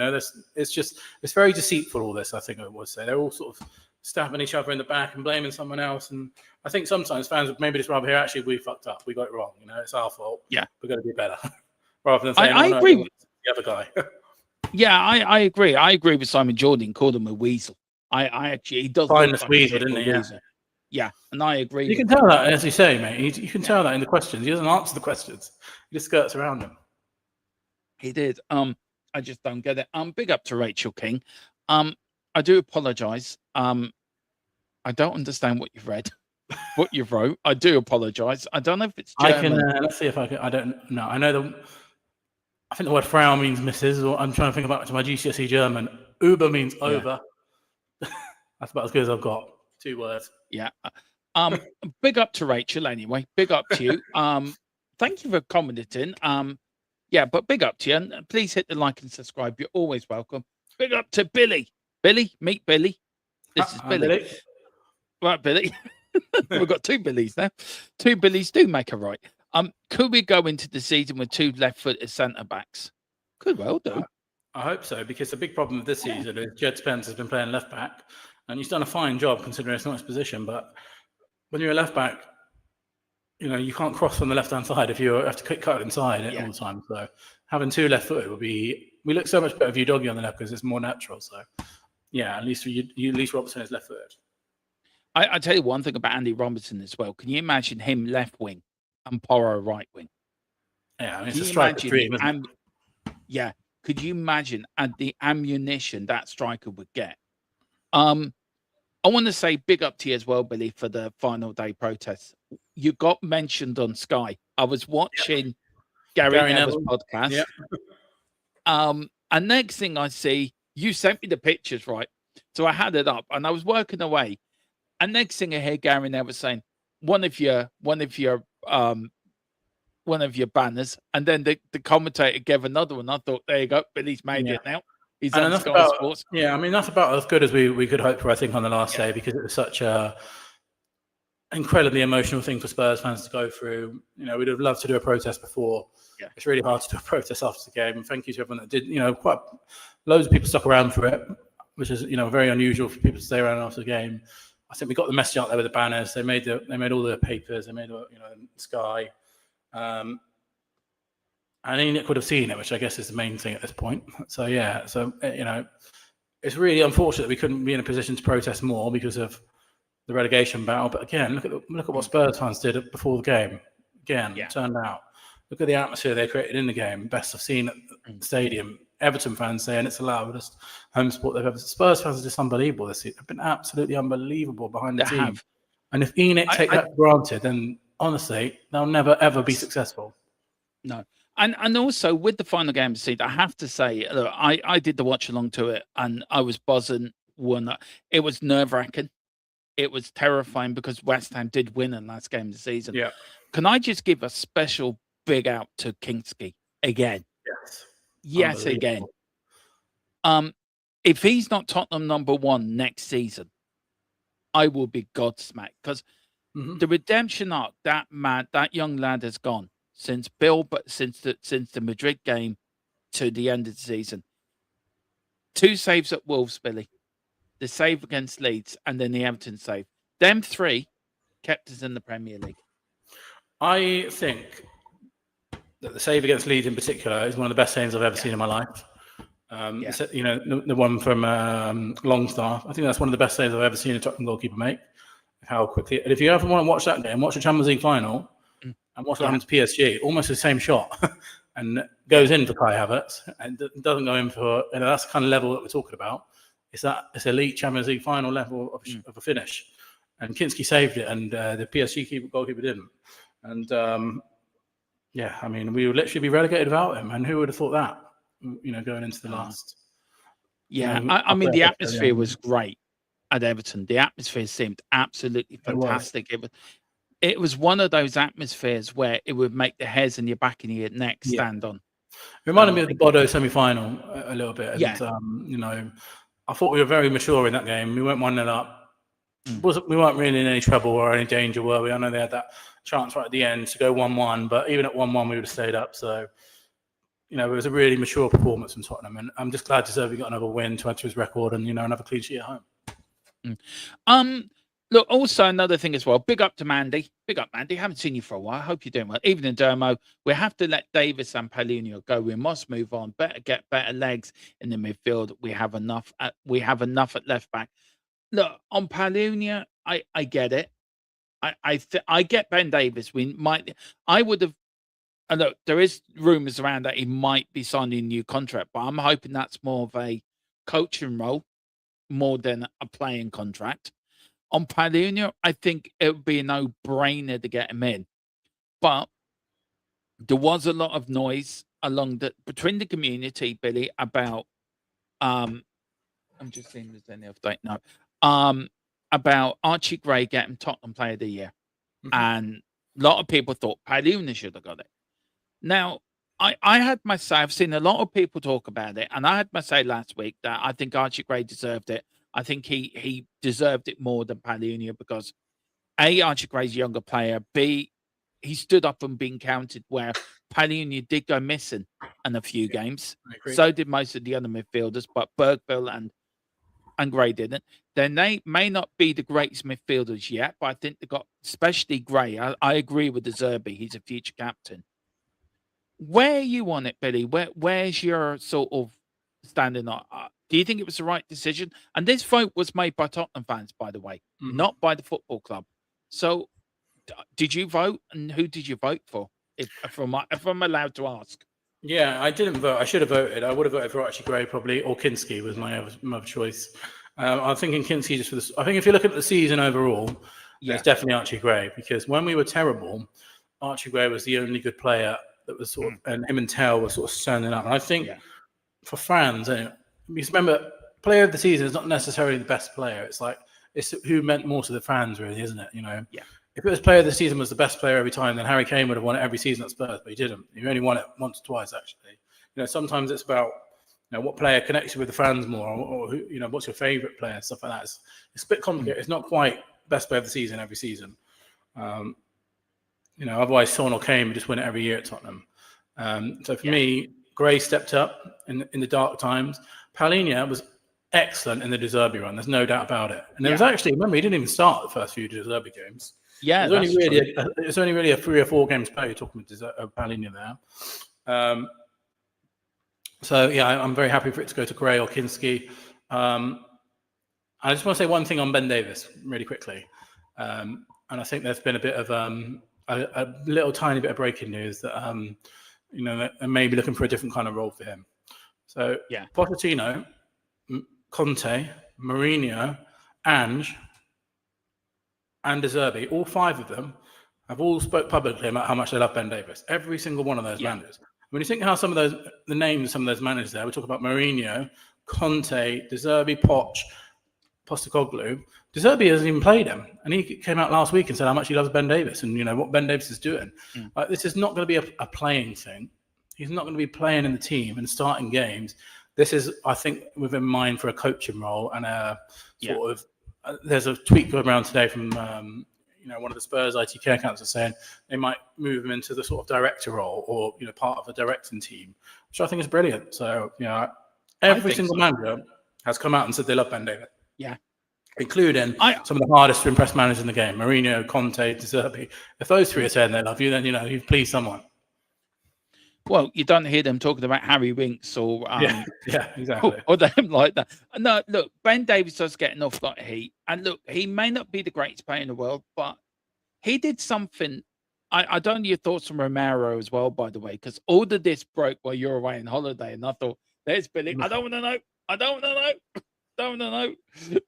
It's very deceitful, all this, I think I would say. They're all sort of stabbing each other in the back and blaming someone else. And I think sometimes fans would maybe just rather hear, actually, we fucked up. We got it wrong. It's our fault. Yeah. We're going to be better. Rather than saying, I agree with the other guy. I agree. I agree with Simon Jordan, called him a weasel. I actually, he does find look this like weasel, a didn't he? weasel. Yeah, and I agree. You can tell that, as you say, mate. You can tell that in the questions. He doesn't answer the questions. He just skirts around them. He did. I just don't get it. Big up to Rachel King. I do apologise. I don't understand what you've read, what you've wrote. I do apologise. I don't know if it's German. I can. Let's see if I can. I don't know. I know I think the word Frau means Mrs. Or I'm trying to think about it to my GCSE German. Uber means over. That's about as good as I've got. 2 words. Yeah. Big up to Rachel anyway. Big up to you. Thank you for commenting. But big up to you. And please hit the like and subscribe. You're always welcome. Big up to Billy. Billy, meet Billy. This is Billy. Right, Billy. We've got 2 Billies now. 2 Billies do make a right. Could we go into the season with 2 left-footed centre backs? Could well do. I hope so, because the big problem with this season is Jed Spence has been playing left back, and he's done a fine job considering it's not his position. But when you're a left back, you can't cross from the left hand side if you have to cut inside all the time. So having 2 left footed would be. We look so much better if you doggy on the left because it's more natural. So at least Robertson is left footed. I tell you one thing about Andy Robertson as well. Can you imagine him left wing and Porro right wing? Yeah, it's a striker dream, isn't it? Yeah. Could you imagine the ammunition that striker would get? I want to say big up to you as well, Billy, for the final day protests. You got mentioned on Sky. I was watching Gary Neville's podcast. Yep. And next thing I see, you sent me the pictures, right? So I had it up and I was working away. And next thing I hear Gary Neville saying, one of your banners, and then the commentator gave another one. I thought, there you go, Billy's made it now. He's on Sky Sports. Yeah, I mean, that's about as good as we could hope for, I think, on the last day, because it was such a incredibly emotional thing for Spurs fans to go through. We'd have loved to do a protest before. Yeah. It's really hard to do a protest after the game. And thank you to everyone that did. Quite loads of people stuck around for it, which is very unusual for people to stay around after the game. I think we got the message out there with the banners. They made all the papers. They made Sky. And ENIC would have seen it, which I guess is the main thing at this point. So it's really unfortunate that we couldn't be in a position to protest more because of the relegation battle. But again, look at what Spurs fans did before the game. Again, turned out. Look at the atmosphere they created in the game. Best I've seen at the stadium. Everton fans saying it's the loudest home sport they've ever. Spurs fans are just unbelievable this season. They've been absolutely unbelievable behind the team. And if ENIC take that for granted, then honestly, they'll never ever be successful. No. And also with the final game of the season, I have to say, look, I did the watch along to it and I was buzzing. It was nerve-wracking. It was terrifying because West Ham did win in the last game of the season. Yeah. Can I just give a special big out to Kingsky again? Yes, again. If he's not Tottenham #1 next season, I will be godsmacked because the redemption arc that young lad has gone since the Madrid game to the end of the season. 2 saves at Wolves, Billy. The save against Leeds and then the Everton save. Them 3 kept us in the Premier League. I think that the save against Leeds in particular is one of the best saves I've ever seen in my life. The one from Longstaff. I think that's one of the best saves I've ever seen a Tottenham goalkeeper make. How quickly, and if you ever want to watch that game, watch the Champions League final and watch what happened to PSG. Almost the same shot, and goes in for Kai Havertz, and doesn't go in for. That's the kind of level that we're talking about. It's elite Champions League final level of a finish, and Kinski saved it, and the PSG goalkeeper didn't. And I mean, we would literally be relegated without him, and who would have thought that? Going into the last. I mean, the atmosphere was great at Everton. The atmosphere seemed absolutely fantastic. It was one of those atmospheres where it would make the hairs on your back and your neck stand on. It reminded me of the Bodo semi-final a little bit. And, I thought we were very mature in that game. We went 1-0 up. We weren't really in any trouble or any danger, were we? I know they had that chance right at the end to go 1-1, but even at 1-1, we would have stayed up. So, it was a really mature performance from Tottenham. And I'm just glad Deserby got another win to add to his record and, another clean sheet at home. Look, also another thing as well. Big up to Mandy. Big up, Mandy. Haven't seen you for a while. I hope you're doing well. Even in Dermot, we have to let Davis and Paulinho go. We must move on. Better get better legs in the midfield. We have enough. We have enough at left back. Look, on Paulinho, I get it. I get Ben Davis. I would have. And look, there is rumours around that he might be signing a new contract, but I'm hoping that's more of a coaching role more than a playing contract. On Paulinho, I think it would be a no-brainer to get him in. But there was a lot of noise between the community, Billy, about I'm just seeing if there's any update now. About Archie Gray getting Tottenham Player of the Year. And a lot of people thought Paulinho should have got it. Now, I had my say, I've seen a lot of people talk about it, and I had my say last week that I think Archie Gray deserved it. I think he deserved it more than Paulinho because A, Archie Gray's a younger player, B, he stood up and being counted where Paulinho did go missing in a few games. So did most of the other midfielders, but Bergville and Gray didn't. Then they may not be the greatest midfielders yet, but I think they got, especially Gray. I agree with the Zerbi. He's a future captain. Where are you on it, Billy? Where's your sort of standing on? Do you think it was the right decision? And this vote was made by Tottenham fans, by the way, not by the football club. So, did you vote, and who did you vote for? If I'm allowed to ask. Yeah, I didn't vote. I should have voted. I would have voted for Archie Gray probably, or Kinski was my other choice. I'm thinking Kinski just for this. I think if you look at the season overall, it's definitely Archie Gray because when we were terrible, Archie Gray was the only good player that was sort of, and him and Tell were sort of standing up. And I think for fans, because remember, player of the season is not necessarily the best player. It's who meant more to the fans, really, isn't it? If it was player of the season was the best player every time, then Harry Kane would have won it every season at Spurs, but he didn't. He only won it once or twice, actually. Sometimes it's about what player connects you with the fans more, or who, what's your favourite player, stuff like that. It's a bit complicated. It's not quite best player of the season every season. Otherwise Son or Kane would just win it every year at Tottenham. So for me, Gray stepped up in the dark times. Paulinho was excellent in the De Zerbi run. There's no doubt about it. And there was actually, remember, he didn't even start the first few De Zerbi games. Yeah, it's only really a 3 or 4 games played talking about Paulinho there. I'm very happy for it to go to Gray or Kinski. I just want to say one thing on Ben Davis really quickly. And I think there's been a bit of a little tiny bit of breaking news that they may be looking for a different kind of role for him. So Pochettino, Conte, Mourinho, Ange, and De Zerbi, all 5 of them have all spoke publicly about how much they love Ben Davis. Every single one of those managers. When you think how some of the names of some of those managers there, we talk about Mourinho, Conte, De Zerbi, Poch, Postecoglou. De Zerbi hasn't even played him, and he came out last week and said how much he loves Ben Davis and what Ben Davis is doing. This is not going to be a playing thing. He's not going to be playing in the team and starting games. This is, I think, within mind for a coaching role and a sort of. There's a tweet going around today from one of the Spurs IT care councillors saying they might move him into the sort of director role or part of a directing team, which I think is brilliant. So every single manager has come out and said they love Ben Davis. Yeah. including some of the hardest to impress managers in the game: Mourinho, Conte, De Zerbi. If those three are saying they love you, then you've pleased someone. Well, you don't hear them talking about Harry Winks or yeah, exactly, or them like that. No, look, Ben Davies does get an awful lot of heat, and look, he may not be the greatest player in the world, but he did something. I don't know your thoughts on Romero as well, by the way, because all of this broke while you're away on holiday, and I thought, there's Billy. I don't want to know. I don't want to know. Don't know.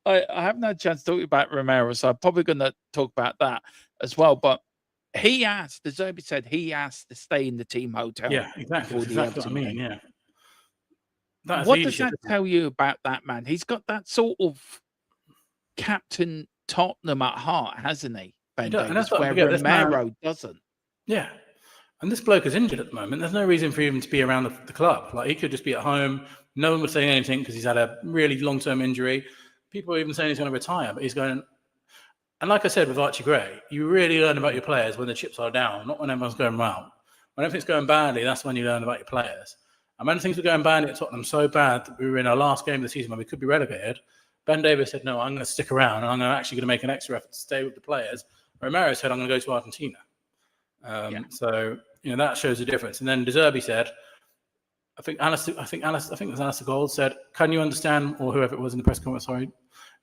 I haven't had a chance to talk about Romero, so I'm probably going to talk about that as well. But he asked, as Zerbi said, he asked to stay in the team hotel. Yeah, exactly. That's exactly what I mean. Yeah. What does that tell you about that man? He's got that sort of captain Tottenham at heart, hasn't he? Ben Davies, where Romero doesn't. Yeah. And this bloke is injured at the moment. There's no reason for him to be around the club. Like, he could just be at home. No one would say anything because he's had a really long-term injury. People are even saying he's going to retire, but he's going. And like I said with Archie Gray, you really learn about your players when the chips are down, not when everyone's going well. When everything's going badly, that's when you learn about your players. And when things were going badly at Tottenham so bad that we were in our last game of the season when we could be relegated, Ben Davies said, no, I'm going to stick around and I'm actually going to make an extra effort to stay with the players. Romero said, I'm going to go to Argentina. So, that shows the difference. And then De Zerbi said, I think it was Alistair Gold said, can you understand, or whoever it was in the press conference, sorry,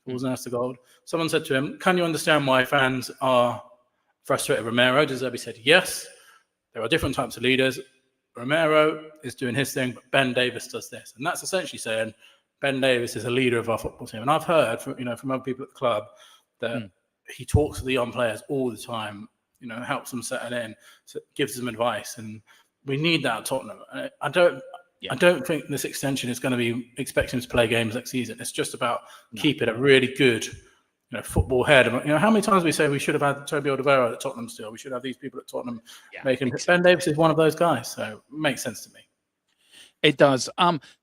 it wasn't Alistair Gold. Someone said to him, can you understand why fans are frustrated with Romero? De Zerbi said, yes, there are different types of leaders. Romero is doing his thing, but Ben Davies does this. And that's essentially saying Ben Davies is a leader of our football team. And I've heard from other people at the club that he talks to the young players all the time, helps them settle in, gives them advice. And we need that at Tottenham. I don't think this extension is going to be expecting him to play games next season. It's just about keeping a really good football head. How many times we say we should have had Toby Alderweireld at Tottenham still? We should have these people at Tottenham making. Exactly. Ben Davies is one of those guys, so it makes sense to me. It does.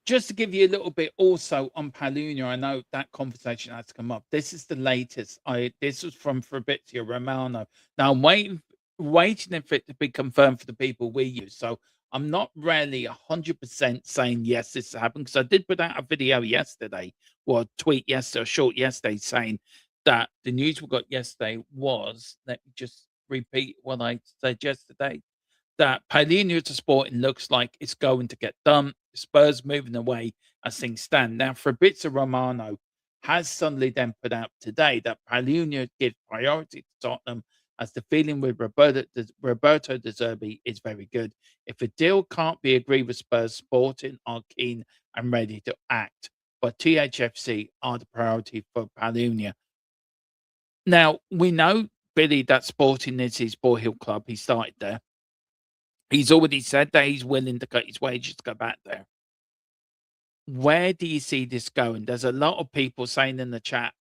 Just to give you a little bit also on Palhinha, I know that conversation has come up. This is the latest. This was from Fabrizio Romano. Now I'm waiting for it to be confirmed for the people we use. So I'm not really 100% saying yes, this happened, because I did put out a video yesterday, or a tweet yesterday, or short yesterday, saying that the news we got yesterday was, let me just repeat what I said yesterday, that Palhinha to Sporting looks like it's going to get done. Spurs moving away as things stand. Now, Fabrizio Romano has suddenly then put out today that Palhinha gives priority to Tottenham, as the feeling with Roberto De Zerbi is very good. If a deal can't be agreed with Spurs, Sporting are keen and ready to act, but THFC are the priority for Palhinha. Now, we know, Billy, that Sporting is his Boy Hill club. He started there. He's already said that he's willing to cut his wages to go back there. Where do you see this going? There's a lot of people saying in the chat,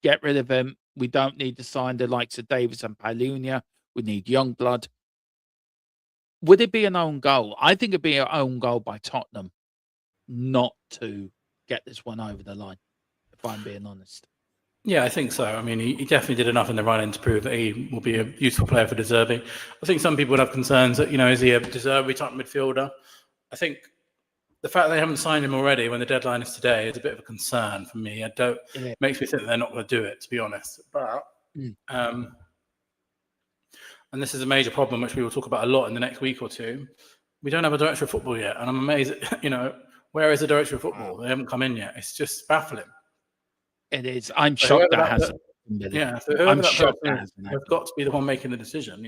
get rid of him. We don't need to sign the likes of Davies and Palhinha. We need young blood. Would it be an own goal? I think it'd be an own goal by Tottenham not to get this one over the line, if I'm being honest. Yeah, I think so. I mean, he definitely did enough in the run-in to prove that he will be a useful player for De Zerbi. I think some people would have concerns that, is he a De Zerbi type midfielder? I think the fact they haven't signed him already when the deadline is today is a bit of a concern for me. Makes me think that they're not going to do it, to be honest. But and this is a major problem which we will talk about a lot in the next week or two. We don't have a director of football yet, and I'm amazed at, where is the director of football? They haven't come in yet. It's just baffling. It is. I'm shocked that hasn't. Yeah, so I'm shocked that hasn't. They've got to be the one making the decision,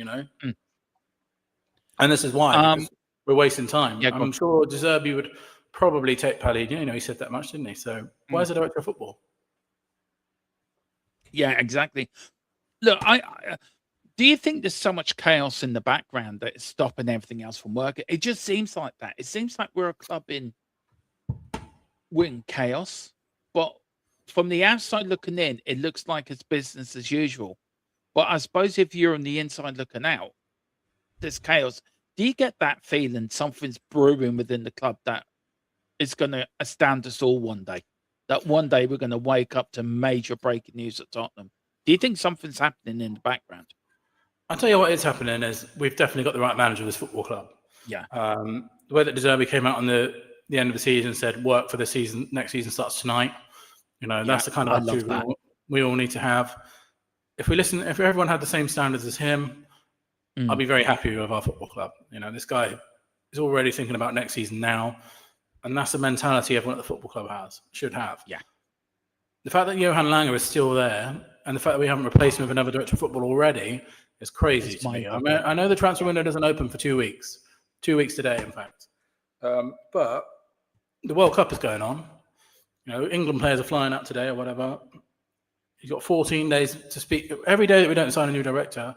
And this is why, because we're wasting time. Yeah, I'm sure De Zerbi would probably take Palhinha. He said that much, didn't he? So why is the director of football? Yeah, exactly. Look, do you think there's so much chaos in the background that it's stopping everything else from working? It just seems like that. It seems like we're a club in chaos, but from the outside looking in, it looks like it's business as usual. But I suppose if you're on the inside looking out, there's chaos. Do you get that feeling something's brewing within the club that is going to astound us all one day? That one day we're going to wake up to major breaking news at Tottenham. Do you think something's happening in the background? I'll tell you what is happening is we've definitely got the right manager of this football club. Yeah. The way that De Zerbi came out on the end of the season and said work for the season, next season starts tonight. That's the kind of attitude we all need to have. If everyone had the same standards as him, I'd be very happy with our football club. This guy is already thinking about next season now, and that's the mentality everyone at the football club should have. Yeah. The fact that Johan Langer is still there, and the fact that we haven't replaced him with another director of football already is crazy to me. I know the transfer window doesn't open for 2 weeks. 2 weeks today, in fact. But the World Cup is going on. England players are flying out today or whatever. You've got 14 days to speak. Every day that we don't sign a new director,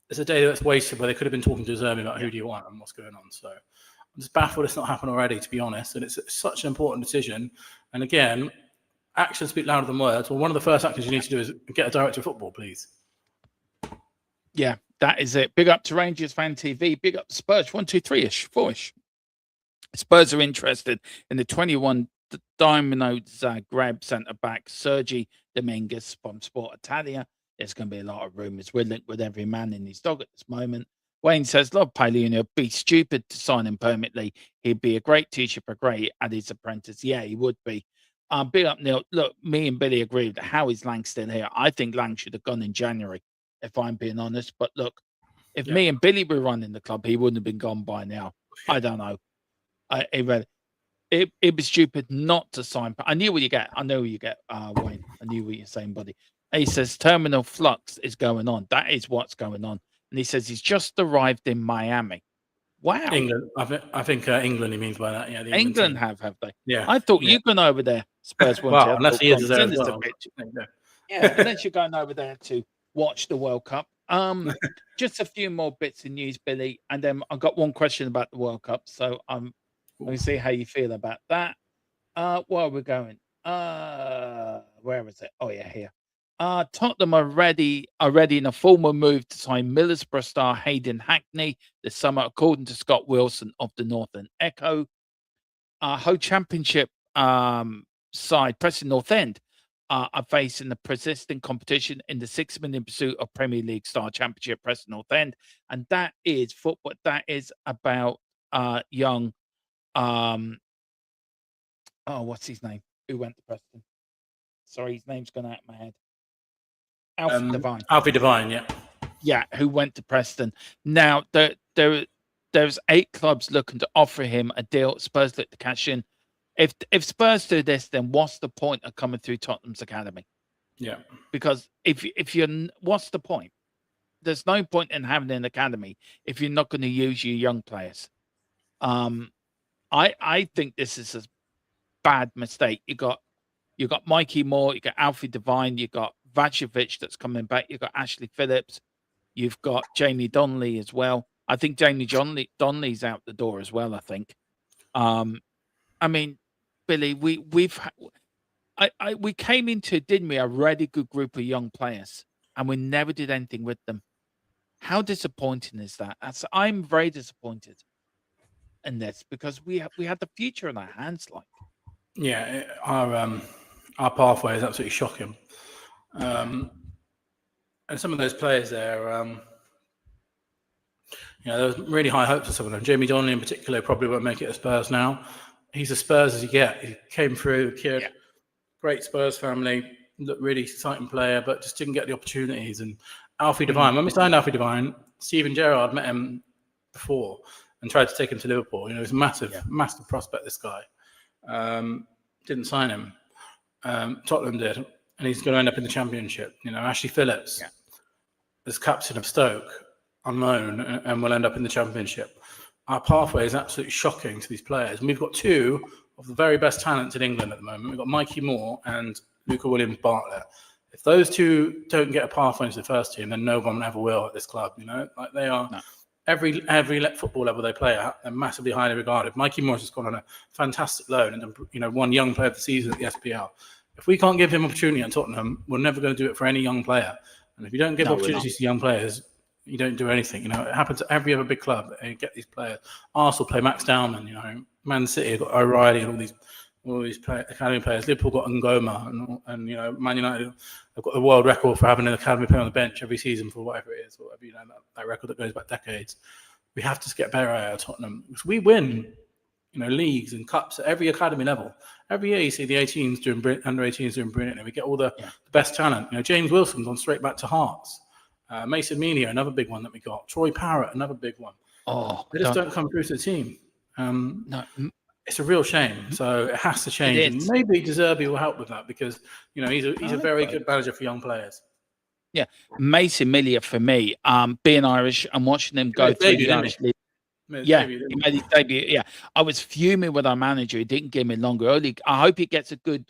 it's a day that's wasted where they could have been talking to Zerbi about who do you want and what's going on. So I'm just baffled it's not happened already, to be honest. And it's such an important decision. And again, actions speak louder than words. Well, one of the first actions you need to do is get a director of football, please. Yeah, that is it. Big up to Rangers Fan TV. Big up to Spurs. 1, 2, 3-ish, 4-ish. Spurs are interested in the 21 Dynamo Zagreb centre-back Sergi Dominguez from Sport Italia. There's going to be a lot of rumours. We're linked with every man in his dog at this moment. Wayne says, love Palino. It'd be stupid to sign him permanently. He'd be a great teacher for great at his apprentice. Yeah, he would be. Big up, Neil. Look, me and Billy agree that how is Lang still here? I think Lang should have gone in January, if I'm being honest. But look, if me and Billy were running the club, he wouldn't have been gone by now. I don't know. It was stupid not to sign. I knew what you get. I know what you get, Wayne. I knew what you're saying, buddy. He says terminal flux is going on. That is what's going on. And he says he's just arrived in Miami. Wow. England. I think England he means by that. Yeah, England have they? Yeah. I thought you'd gone over there. Spurs wanted well, unless he is there as well. Yeah, unless you're going over there to watch the World Cup. Just a few more bits of news, Billy, and then I've got one question about the World Cup. So let me see how you feel about that. Where are we going? Where is it? Oh yeah, here. Tottenham are ready in a formal move to sign Middlesbrough star Hayden Hackney this summer, according to Scott Wilson of the Northern Echo. Ho Championship side Preston North End are facing the persistent competition in the 6 million pursuit of Premier League star Championship Preston North End, and that is football. That is about young. What's his name? Who went to Preston? Sorry, his name's gone out of my head. Alfie Devine. Alfie Devine, yeah. Yeah, who went to Preston. Now, there's 8 clubs looking to offer him a deal. Spurs look to cash in. If Spurs do this, then what's the point of coming through Tottenham's academy? Yeah. Because if you're, what's the point? There's no point in having an academy if you're not going to use your young players. I think this is a bad mistake. You got Mikey Moore, you got Alfie Devine, you got Vajovic that's coming back, you got Ashley Phillips, you've got Jamie Donnelly as well. I think Jamie Donnelly's out the door as well. I think. I mean, Billy, we came into, didn't we, a really good group of young players, and we never did anything with them. How disappointing is that? I'm very disappointed in this because we had the future in our hands. Like, yeah, our pathway is absolutely shocking, and some of those players there. There was really high hopes for some of them. Jamie Donnelly in particular probably won't make it at Spurs now. He's as Spurs as you get. He came through, kid, great Spurs family, looked really exciting player, but just didn't get the opportunities. And Alfie Devine, when we signed Alfie Devine, Steven Gerrard met him before and tried to take him to Liverpool. He's a massive prospect, this guy. Didn't sign him. Tottenham did, and he's going to end up in the Championship. Ashley Phillips is captain of Stoke on loan and will end up in the Championship. Our pathway is absolutely shocking to these players. And we've got 2 of the very best talents in England at the moment. We've got Mikey Moore and Luca Williams-Bartlett. If those 2 don't get a pathway into the first team, then no one ever will at this club. Like they are. No. Every football level they play at, they're massively highly regarded. Mikey Moore has gone on a fantastic loan and won Young Player of the Season at the SPL. If we can't give him opportunity at Tottenham, we're never going to do it for any young player. And if you don't give opportunities to young players, you don't do anything. It happens at every other big club. They get these players. Arsenal play Max Dowman. Man City got O'Reilly and all these academy players. Liverpool got Ngoma, and Man United have got the world record for having an academy player on the bench every season for whatever it is, or whatever, that record that goes back decades. We have to get better out of Tottenham because we win leagues and cups at every academy level. Every year you see the 18s doing under 18s doing brilliantly. We get all the best talent. James Wilson's gone straight back to Hearts. Mason Meany, another big one that we got. Troy Parrott, another big one. Oh, they just don't come through to the team. No, it's a real shame. So it has to change. And maybe De Zerbi will help with that because he's a very good manager for young players. Yeah, Mason Meany for me, being Irish and watching him go through the Irish League. Yeah, he made his debut. Yeah, I was fuming with our manager. He didn't give me longer early. I hope he gets a good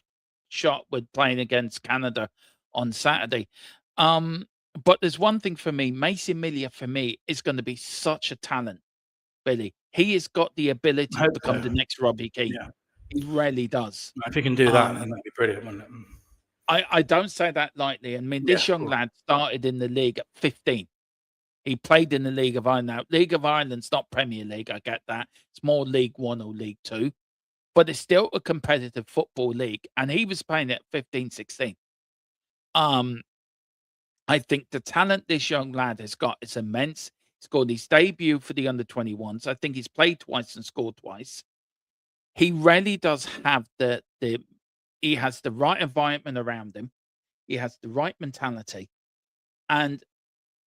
shot with playing against Canada on Saturday. But there's one thing for me. Mason Meany for me is going to be such a talent, Billy. He has got the ability to become the next Robbie Keane. Yeah. He really does. If he can do that, then that'd be brilliant, wouldn't it? I don't say that lightly. I mean, this young lad started in the league at 15. He played in the League of Ireland. Now, League of Ireland's not Premier League. I get that. It's more League One or League Two. But it's still a competitive football league. And he was playing at 15, 16. I think the talent this young lad has got is immense. He scored his debut for the under-21s. I think he's played twice and scored twice. He really does have he has the right environment around him. He has the right mentality. And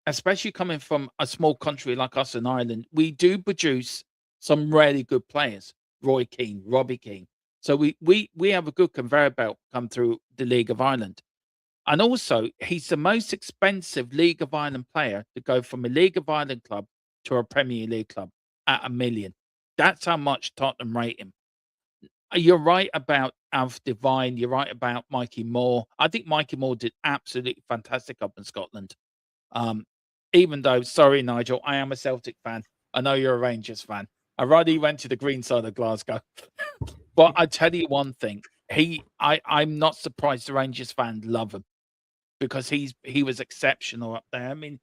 especially coming from a small country like us in Ireland, we do produce some really good players. Roy Keane, Robbie Keane. So we have a good conveyor belt come through the League of Ireland. And also, he's the most expensive League of Ireland player to go from a League of Ireland club to a Premier League club at $1 million. That's how much Tottenham rate him. You're right about Alf Devine. You're right about Mikey Moore. I think Mikey Moore did absolutely fantastic up in Scotland. Even though, sorry, Nigel, I am a Celtic fan. I know you're a Rangers fan. I rather he went to the green side of Glasgow. But I tell you one thing, I'm not surprised the Rangers fans love him because he was exceptional up there. I mean,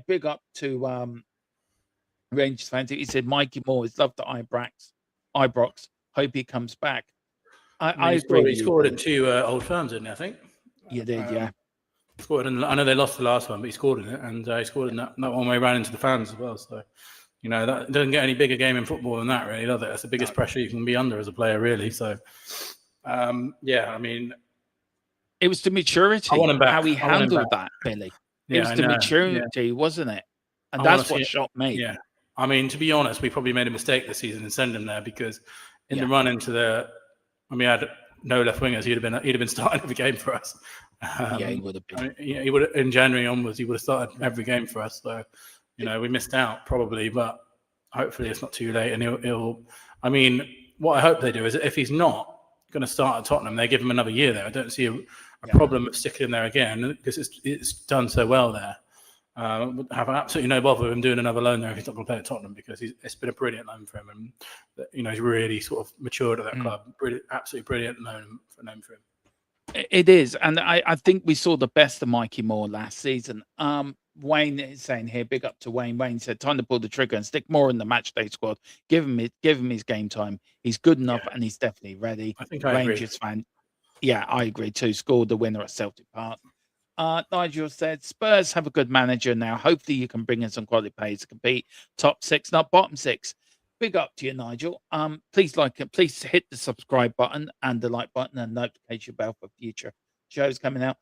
big up to Rangers fans. He said Mikey Moore is loved at Ibrox. Hope he comes back. I agree. He scored in 2 Old Firms, didn't he? I think. You did, yeah. Scored in, I know they lost the last one, but he scored in it, and he scored in that one where he ran into the fans as well. So, that doesn't get any bigger game in football than that, really, does it? That's the biggest pressure you can be under as a player, really. So, I mean, it was the maturity, how he handled that, Billy. It was the maturity, wasn't it? And that's what shocked me. Yeah. I mean, to be honest, we probably made a mistake this season in sending him there because in the run into we had no left wingers. He'd have been starting every game for us. He would have been. I mean, he would in January onwards. He would have started every game for us. So, we missed out probably, but hopefully it's not too late. And he'll. I mean, what I hope they do is if he's not going to start at Tottenham, they give him another year there. I don't see a problem with sticking him there again because it's done so well there. Have absolutely no bother with him doing another loan there if he's not going to play at Tottenham because it's been a brilliant loan for him, and he's really sort of matured at that club. Absolutely brilliant loan for him. It is, and I think we saw the best of Mikey Moore last season. Wayne is saying here, big up to Wayne. Wayne said, time to pull the trigger and stick more in the match day squad. Give him his game time. He's good enough, and he's definitely ready. I think Rangers fan. Yeah, I agree too. Scored the winner at Celtic Park. Nigel said, Spurs have a good manager now. Hopefully you can bring in some quality players to compete. Top 6, not bottom 6. Big up to you, Nigel. Please please hit the subscribe button and the like button and notification bell for future shows coming out.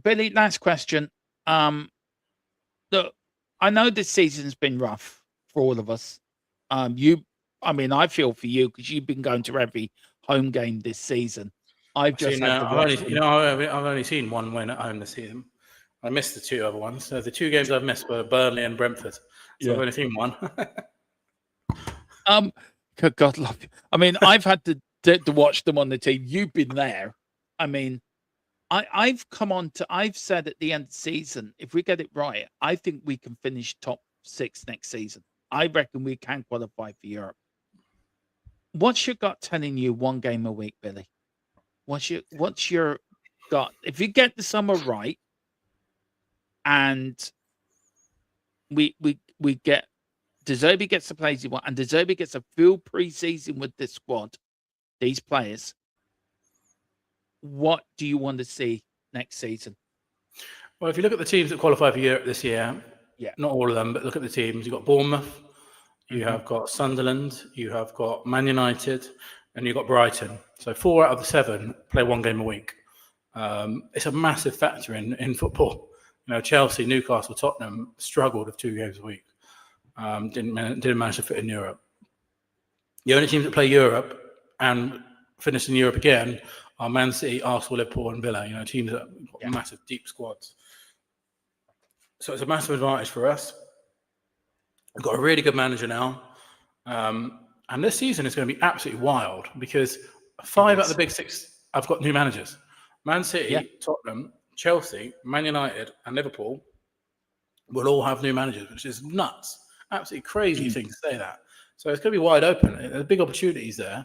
Billy, last question. Look, I know this season's been rough for all of us. I feel for you because you've been going to every home game this season. I've only seen one win at home this season. I missed the 2 other ones. So the 2 games I've missed were Burnley and Brentford. So I've only seen one. God love you. I mean, I've had to watch them on the team. You've been there. I mean, I've said at the end of the season, if we get it right, I think we can finish top 6 next season. I reckon we can qualify for Europe. What's your gut telling you 1 game a week, Billy? What's your gut? If you get the summer right and we get De Zerbi gets the players he wants, and De Zerbi gets a full pre-season with this squad, these players, what do you want to see next season? Well, if you look at the teams that qualify for Europe this year, not all of them, but look at the teams. You've got Bournemouth, you have got Sunderland, you have got Man United, and you've got Brighton. So 4 out of the 7 play 1 game a week. It's a massive factor in football. You know, Chelsea, Newcastle, Tottenham struggled with 2 games a week. Didn't manage to fit in Europe. The only teams that play Europe and finish in Europe again are Man City, Arsenal, Liverpool, and Villa. You know, teams that have got massive, deep squads. So it's a massive advantage for us. We've got a really good manager now. And this season is going to be absolutely wild because 5 out of the big 6 have got new managers. Man City, Tottenham, Chelsea, Man United, and Liverpool will all have new managers, which is nuts. Absolutely crazy thing to say that. So it's going to be wide open. There's big opportunities there.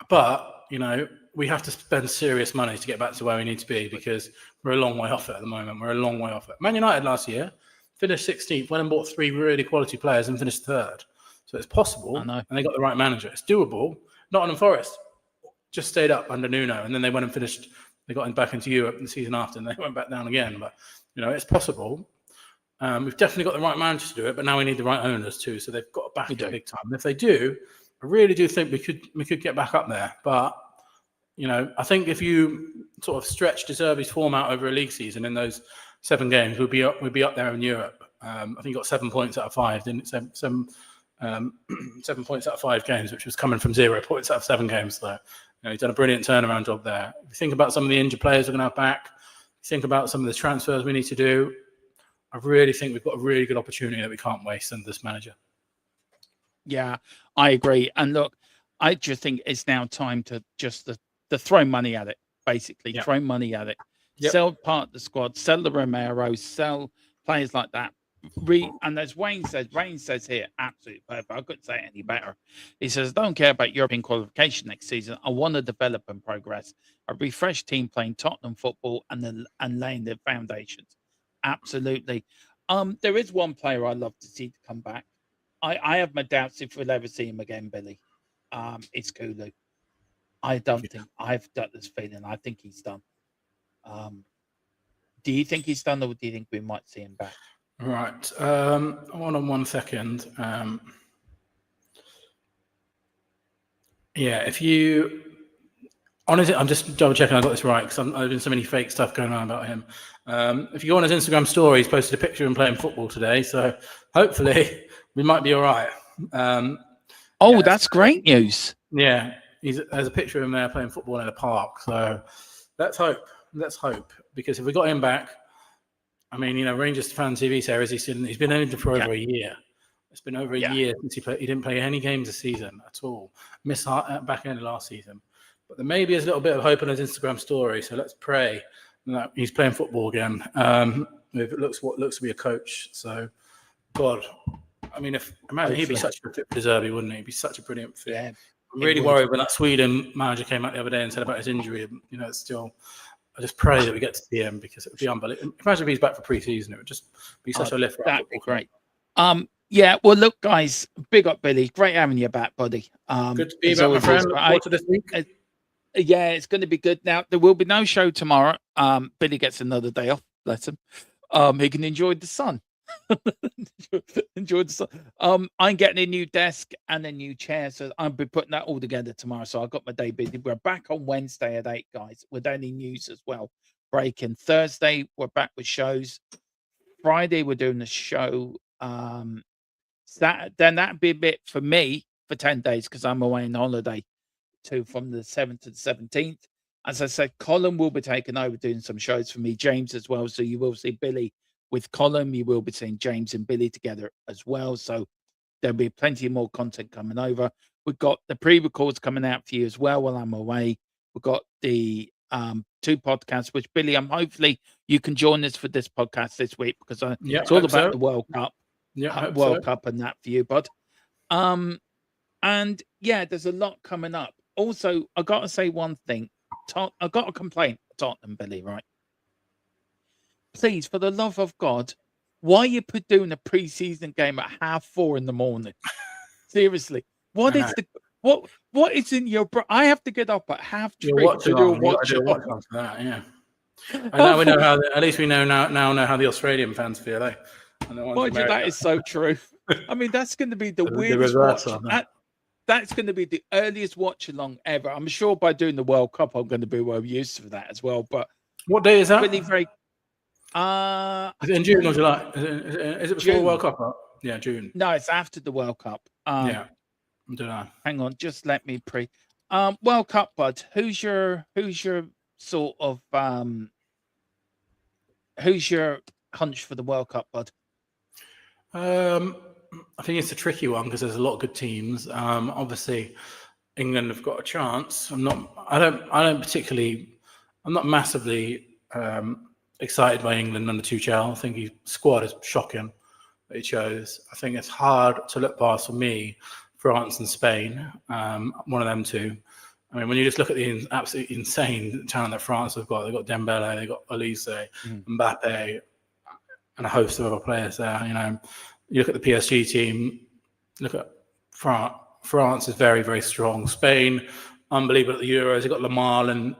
But, you know, we have to spend serious money to get back to where we need to be because we're a long way off it at the moment. We're a long way off it. Man United last year finished 16th, went and bought 3 really quality players and finished 3rd. So it's possible. I know. And they got the right manager. It's doable. Nottingham Forest just stayed up under Nuno, and then they went and finished. They got back into Europe the season after, and they went back down again. But, you know, it's possible. We've definitely got the right manager to do it, but now we need the right owners too. So they've got to back it big time. And if they do, I really do think we could get back up there. But, you know, I think if you sort of stretch De Zerbi's form out over a league season in those 7 games, we'd be up there in Europe. I think he got 7 points out of 5, didn't it? 7 points out of 5 games, which was coming from 0 points out of 7 games. So, you know, he's done a brilliant turnaround job there. If you think about some of the injured players we're going to have back, think about some of the transfers we need to do, I really think we've got a really good opportunity that we can't waste under this manager. Yeah, I agree. And look, I just think it's now time to just to throw money at it, basically. Throw money at it. Sell part of the squad, sell the Romero, sell players like that. And as Wayne says here, absolutely perfect. I couldn't say it any better. He says, I don't care about European qualification next season. I want to develop and progress. A refreshed team playing Tottenham football and laying the foundations. Absolutely. There is one player I love to see to come back. I have my doubts if we'll ever see him again, Billy. It's Kulu. I don't think I've got this feeling. I think he's done. Do you think he's done, or do you think we might see him back? Right. Hold on 1 second. If you honestly, I'm just double checking I got this right because I've been so many fake stuff going on about him. If you go on his Instagram story, he's posted a picture of him playing football today. So hopefully we might be all right. That's great news. Yeah, there's a picture of him there playing football in a park. So let's hope. Because if we got him back, I mean, you know, Rangers Fan TV says he's been injured for over a year. It's been over a year since he didn't play any games this season at all. Missed back end of last season. But there maybe is a little bit of hope on his Instagram story. So let's pray that he's playing football again. If it looks to be a coach. So, God, I mean, imagine he'd be such a good fit for De Zerbi, wouldn't he? He'd be such a brilliant fit. Yeah, I'm really worried when that Sweden manager came out the other day and said about his injury. You know, it's still. I just pray that we get to see him because it would be unbelievable. Imagine if he's back for pre-season; it would just be such a lift. That'd be great. Well, look, guys, big up, Billy. Great having you back, buddy. Good to be back, my friend. Look forward to this week. It's going to be good. Now there will be no show tomorrow. Billy gets another day off. Bless him. He can enjoy the sun. Enjoy the sun. I'm getting a new desk and a new chair, so I'll be putting that all together tomorrow. So I've got my day busy. We're back on Wednesday at 8, guys, with any news as well. Breaking Thursday, we're back with shows. Friday, we're doing the show. Then that'd be a bit for me for 10 days because I'm away on holiday from the 7th to the 17th. As I said, Colin will be taking over doing some shows for me, James as well. So you will see Billy with Colin. You will be seeing James and Billy together as well. So there'll be plenty more content coming over. We've got the pre-records coming out for you as well while I'm away. We've got the 2 podcasts, which Billy, hopefully you can join us for this podcast this week because it's all about the World Cup. World Cup and that for you, bud. And yeah, there's a lot coming up. Also, I got to say one thing. I got a complaint, Tottenham, Billy, right? Please, for the love of God, why are you doing a pre-season game at 4:30 in the morning? Seriously, what is in your? I have to get up at 3:30 to do a watch on for that. Yeah, and now we know how. At least we know now how the Australian fans feel. That is so true. I mean, that's going to be the The weirdest reverse watch. of that. That's going to be the earliest watch along ever. I'm sure by doing the World Cup, I'm going to be well used to that as well. But What day is that? really very. Is it in June or July? Is it before the World June. Cup? Yeah, June. No, it's after the World Cup. Yeah, I don't know. Hang on, just let me World Cup, bud. Who's your sort of who's your hunch for the World Cup, bud? I think it's a tricky one because there's a lot of good teams. Obviously, England have got a chance. I'm not massively excited by England under Tuchel. I think his squad is shocking that he chose. I think it's hard to look past for me, France and Spain. One of them two. I mean, when you just look at the absolutely insane talent that France have got, they've got Dembele, they've got Olise, Mbappe, and a host of other players there. You know, you look at the PSG team. Look at France. France is very, very strong. Spain, unbelievable at the Euros. They've got Lamar and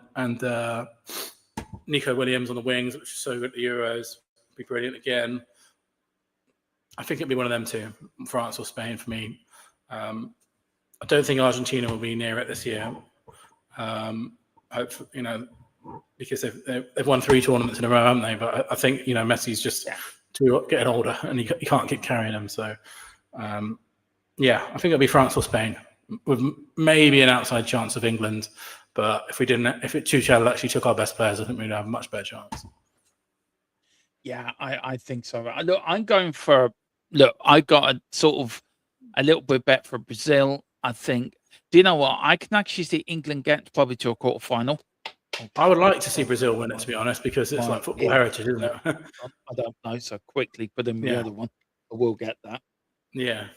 Nico Williams on the wings, which is so good at the Euros. Be brilliant again. I think it'd be one of them two, France or Spain for me. I don't think Argentina will be near it this year. Hopefully, you know, because they've won 3 tournaments in a row, haven't they? But I think, you know, Messi's just getting older and he can't keep carrying them. So, yeah, I think it'll be France or Spain with maybe an outside chance of England. But if Tuchel actually took our best players, I think we'd have a much better chance. Yeah, I think so. Look, I'm going for. Look, I got a little bit bet for Brazil. I think. Do you know what? I can actually see England get probably to a quarterfinal. I would like to see Brazil win it, to be honest, because it's like football heritage, isn't it? I don't know. So quickly put in the Yeah. other one. But we'll get that. Yeah.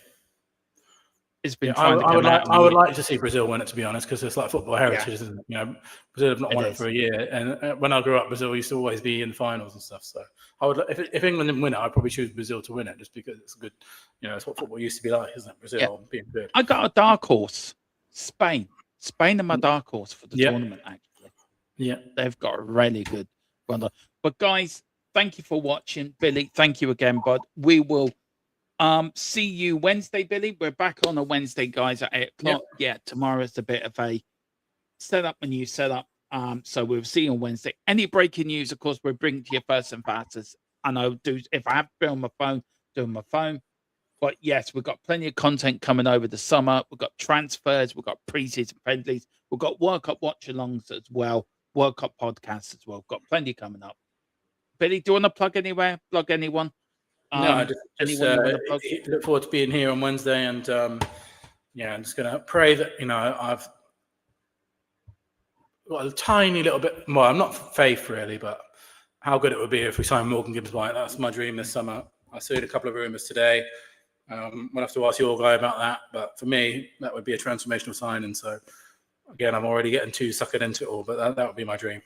It's been I trying to come out. I would like to see Brazil win it, to be honest, because it's like football heritage, Yeah. isn't it? You know, Brazil have not won it for a year, and when I grew up, Brazil used to always be in the finals and stuff. So I would, if England didn't win it, I'd probably choose Brazil to win it, just because it's good. You know, it's what football used to be like, isn't it? Brazil being good. I got a dark horse. Spain are my dark horse for the tournament. Actually, yeah, they've got a really good one. But guys, thank you for watching. Billy, thank you again, bud. We will see you Wednesday, Billy. We're back on a Wednesday, guys, at 8 o'clock. Yeah, tomorrow's a bit of a new setup. So we'll see you on Wednesday. Any breaking news, of course, we'll bring to you first and fastest. And I'll do, if I have to be on my phone, do it on my phone. But yes, we've got plenty of content coming over the summer. We've got transfers, we've got pre-season friendlies, we've got World Cup watch-alongs as well, World Cup podcasts as well. We've got plenty coming up. Billy, do you want to plug anywhere? Plug anyone? No, I just look forward to being here on Wednesday, and yeah, I'm just going to pray that, you know, I've got a tiny little bit. Well, I'm not faith really, but how good it would be if we signed Morgan Gibbs-White. That's my dream this summer. I saw a couple of rumours today. We'll have to ask your guy about that, but for me, that would be a transformational signing. So again, I'm already getting too suckered into it all, but that would be my dream.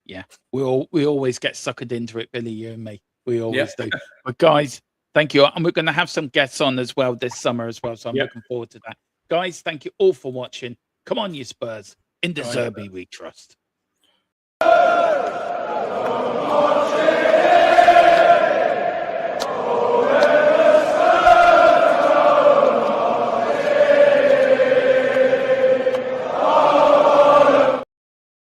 Yeah, we always get suckered into it, Billy, you and me. We always do. But guys, thank you. And we're going to have some guests on as well this summer as well. So I'm looking forward to that. Guys, thank you all for watching. Come on, you Spurs. In the Zerbi we trust.